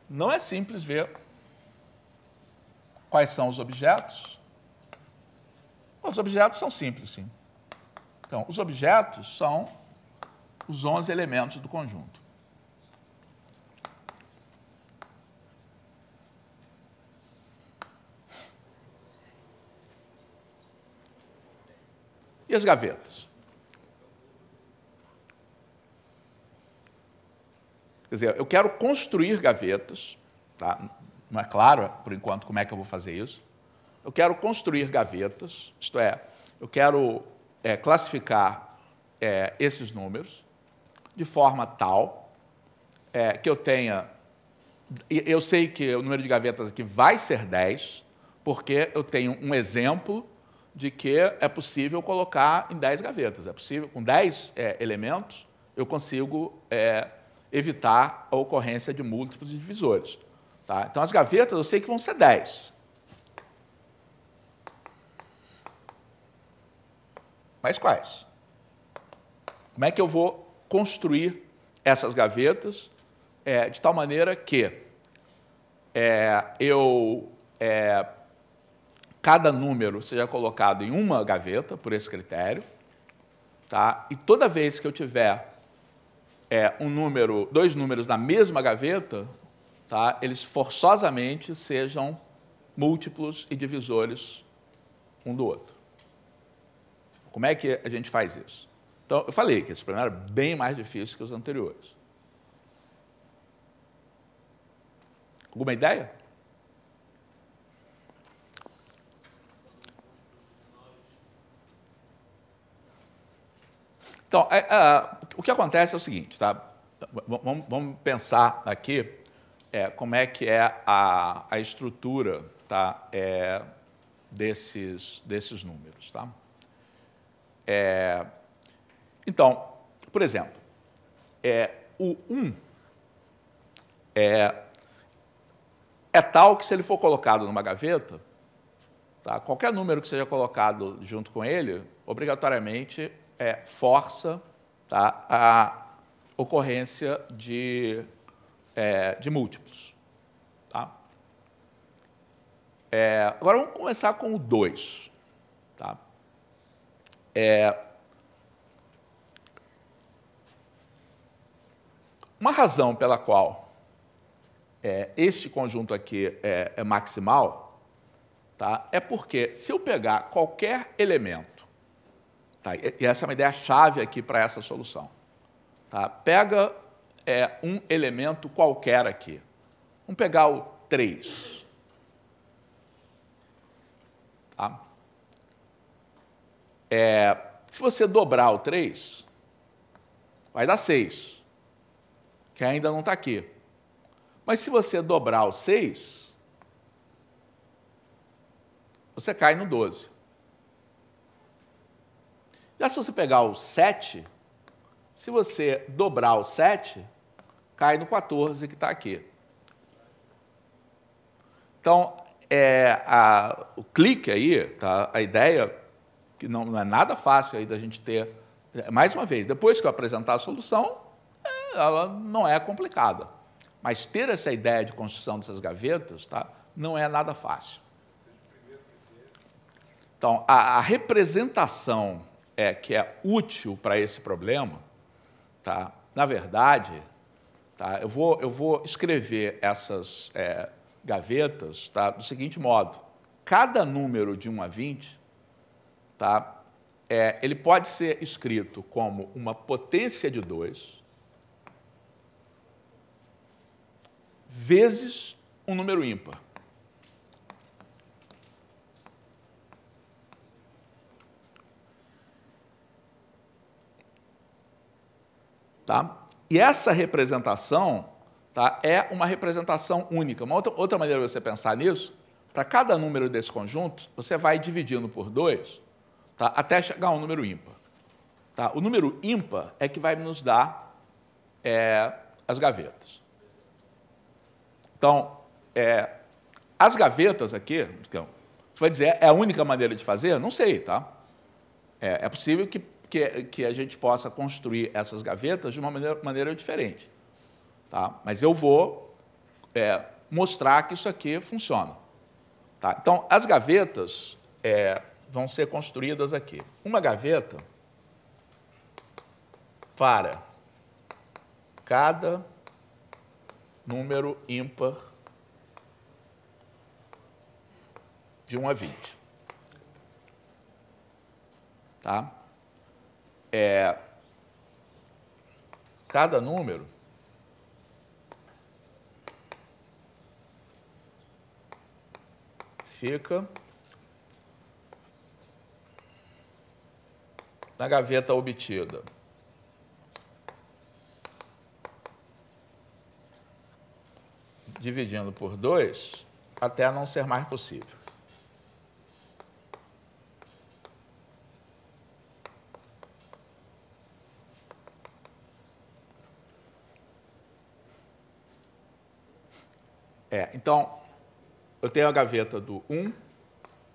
não é simples ver quais são os objetos. Os objetos são simples, sim. Então, os objetos são os 11 elementos do conjunto. E as gavetas? Quer dizer, eu quero construir gavetas, tá? Não é claro, por enquanto, como é que eu vou fazer isso. Eu quero construir gavetas, isto é, eu quero classificar esses números de forma tal que eu tenha... Eu sei que o número de gavetas aqui vai ser 10, porque eu tenho um exemplo de que é possível colocar em 10 gavetas. É possível, com 10 elementos, eu consigo evitar a ocorrência de múltiplos e divisores. Tá? Então, as gavetas eu sei que vão ser 10. Mas quais? Como é que eu vou construir essas gavetas de tal maneira que cada número seja colocado em uma gaveta, por esse critério, tá? E toda vez que eu tiver dois números na mesma gaveta, tá? Eles forçosamente sejam múltiplos e divisores um do outro. Como é que a gente faz isso? Então, eu falei que esse problema era bem mais difícil que os anteriores. Alguma ideia? Então, o que acontece é o seguinte, tá? Vamos pensar aqui como é que é a estrutura, tá? Desses números. Tá? Então, por exemplo, o 1 é tal que, se ele for colocado numa gaveta, tá? Qualquer número que seja colocado junto com ele, obrigatoriamente força, tá, a ocorrência de múltiplos. Tá? Agora, vamos começar com o 2. Tá? Uma razão pela qual este conjunto aqui é maximal tá, é porque se eu pegar qualquer elemento, tá, e essa é uma ideia-chave aqui para essa solução, tá, pega um elemento qualquer aqui. Vamos pegar o 3. Tá? Se você dobrar o 3, vai dar 6, que ainda não está aqui. Mas se você dobrar o 6, você cai no 12. Já se você pegar o 7, se você dobrar o 7, cai no 14, que está aqui. Então, o clique aí, tá? A ideia, que não é nada fácil aí da gente ter, mais uma vez, depois que eu apresentar a solução, ela não é complicada. Mas ter essa ideia de construção dessas gavetas, tá? Não é nada fácil. Então, a representação que é útil para esse problema, tá? Na verdade, tá? Eu vou escrever essas gavetas, tá? Do seguinte modo: cada número de 1 a 20, tá? Ele pode ser escrito como uma potência de 2 vezes um número ímpar. Tá? E essa representação, tá, é uma representação única. Uma outra maneira de você pensar nisso, para cada número desse conjunto, você vai dividindo por 2, tá, até chegar a um número ímpar. Tá? O número ímpar é que vai nos dar as gavetas. Então, as gavetas aqui, você vai dizer, é a única maneira de fazer? Não sei, tá? É possível que a gente possa construir essas gavetas de uma maneira diferente. Tá? Mas eu vou mostrar que isso aqui funciona. Tá? Então, as gavetas vão ser construídas aqui. Uma gaveta para cada número ímpar de 1 a 20. Tá? Cada número fica na gaveta obtida. Dividindo por 2 até não ser mais possível. Então, eu tenho a gaveta do 1,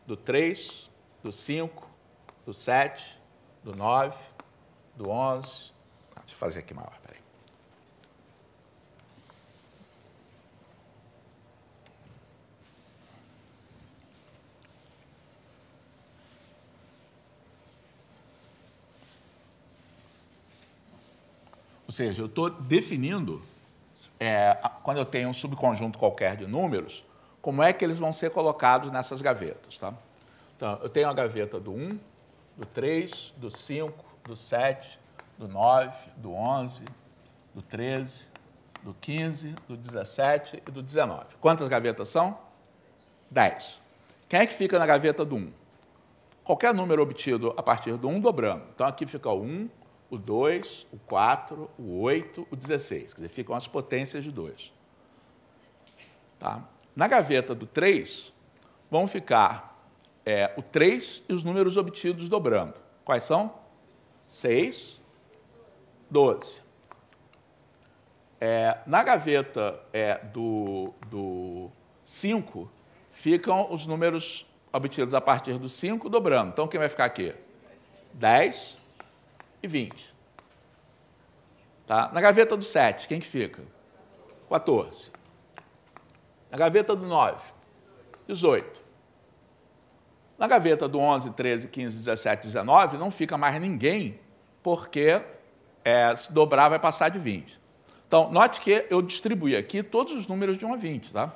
do 3, do 5, do 7, do 9, do 11. Deixa eu fazer aqui maior, peraí. Ou seja, eu estou definindo, quando eu tenho um subconjunto qualquer de números, como é que eles vão ser colocados nessas gavetas. Tá? Então, eu tenho a gaveta do 1, do 3, do 5, do 7, do 9, do 11, do 13, do 15, do 17 e do 19. Quantas gavetas são? 10. Quem é que fica na gaveta do 1? Qualquer número obtido a partir do 1 dobrando. Então, aqui fica o 1, o 2, o 4, o 8, o 16. Quer dizer, ficam as potências de 2. Tá? Na gaveta do 3, vão ficar o 3 e os números obtidos dobrando. Quais são? 6, 12. Na gaveta do 5, ficam os números obtidos a partir do 5 dobrando. Então, quem vai ficar aqui? 10 e 20. Tá? Na gaveta do 7, quem que fica? 14. Na gaveta do 9, 18. Na gaveta do 11, 13, 15, 17, 19, não fica mais ninguém, porque se dobrar vai passar de 20. Então, note que eu distribuí aqui todos os números de 1 a 20. Tá?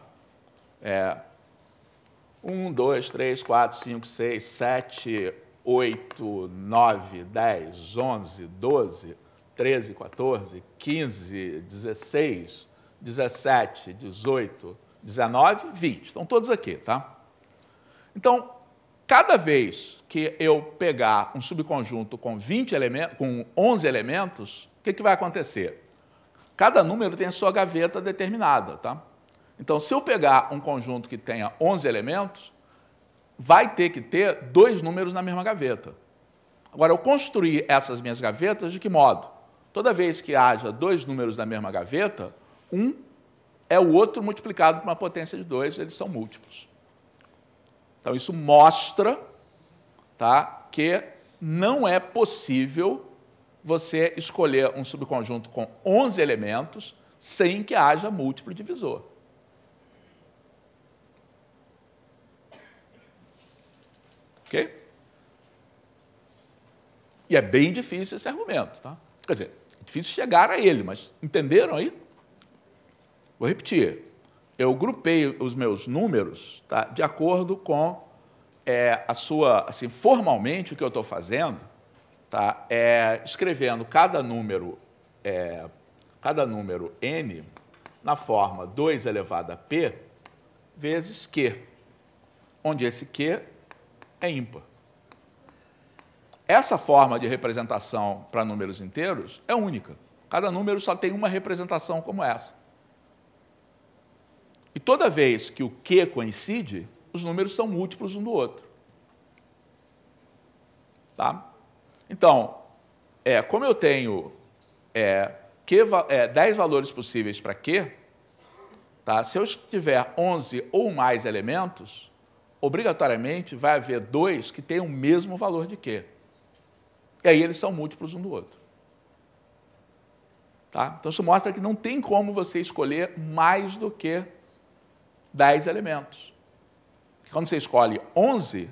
1, 2, 3, 4, 5, 6, 7, 8, 9, 10, 11, 12, 13, 14, 15, 16, 17, 18, 19, 20. Estão todos aqui, tá? Então, cada vez que eu pegar um subconjunto com 20 elementos, com 11 elementos, o que vai acontecer? Cada número tem a sua gaveta determinada, tá? Então, se eu pegar um conjunto que tenha 11 elementos, vai ter que ter 2 números na mesma gaveta. Agora, eu construir essas minhas gavetas de que modo? Toda vez que haja 2 números na mesma gaveta, um é o outro multiplicado por uma potência de 2, eles são múltiplos. Então, isso mostra, tá, que não é possível você escolher um subconjunto com 11 elementos sem que haja múltiplo divisor. Ok? E é bem difícil esse argumento, tá? Quer dizer, é difícil chegar a ele, mas entenderam aí? Vou repetir. Eu grupei os meus números, tá, de acordo com a sua, assim, formalmente o que eu estou fazendo, tá, escrevendo cada número n na forma 2 elevado a p vezes q, onde esse q é ímpar. Essa forma de representação para números inteiros é única. Cada número só tem uma representação como essa. E toda vez que o q coincide, os números são múltiplos um do outro. Tá? Então, como eu tenho 10 valores possíveis para q, tá? Se eu tiver 11 ou mais elementos, obrigatoriamente vai haver 2 que tenham o mesmo valor de q. E aí eles são múltiplos um do outro. Tá? Então, isso mostra que não tem como você escolher mais do que 10 elementos. Quando você escolhe 11,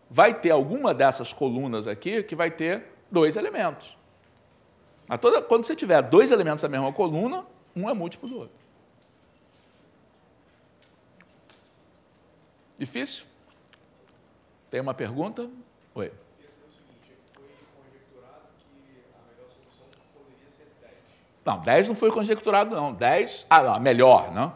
vai ter alguma dessas colunas aqui que vai ter 2 elementos. Mas quando você tiver 2 elementos da mesma coluna, um é múltiplo do outro. Difícil? Tem uma pergunta? Oi. Não, 10 não foi conjecturado, não. 10, não, melhor, não?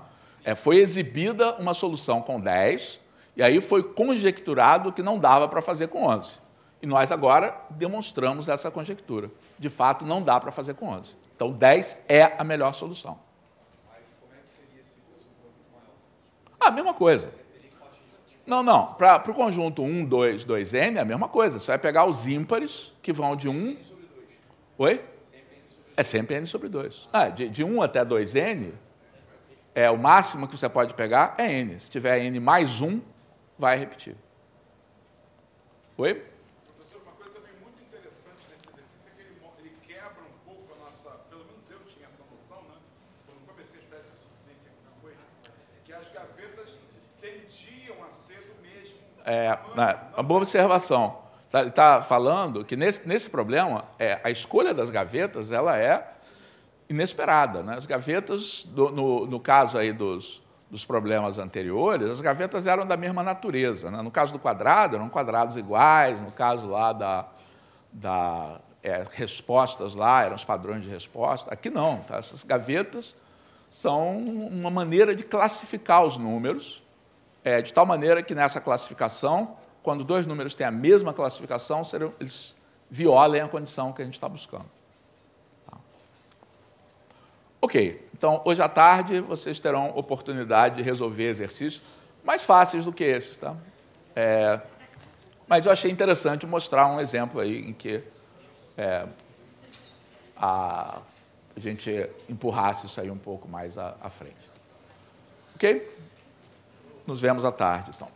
Foi exibida uma solução com 10, e aí foi conjecturado que não dava para fazer com 11. E nós agora demonstramos essa conjectura. De fato, não dá para fazer com 11. Então, 10 é a melhor solução. Mas como é que seria se fosse um conjunto maior? A mesma coisa. Não. Para o conjunto 1, 2, 2n é a mesma coisa. Você vai pegar os ímpares, que vão de 1... Oi? É sempre n sobre 2. De 1 até 2n, o máximo que você pode pegar é n. Se tiver n mais 1, vai repetir. Oi? Professor, uma coisa também muito interessante nesse exercício é que ele quebra um pouco a nossa... Pelo menos eu tinha essa noção, né? Quando comecei a estudar essa substância, foi que as gavetas tendiam a ser do mesmo... Uma boa observação. Ele está falando que nesse problema, a escolha das gavetas ela é inesperada, né? As gavetas, no caso aí dos problemas anteriores, as gavetas eram da mesma natureza, né? No caso do quadrado, eram quadrados iguais, no caso lá da respostas lá, eram os padrões de resposta. Aqui não, tá? Essas gavetas são uma maneira de classificar os números, de tal maneira que nessa classificação, quando 2 números têm a mesma classificação, eles violem a condição que a gente está buscando. Tá? Ok, então, hoje à tarde, vocês terão oportunidade de resolver exercícios mais fáceis do que esses. Tá? Mas eu achei interessante mostrar um exemplo aí em que a gente empurrasse isso aí um pouco mais à frente. Ok? Nos vemos à tarde, então.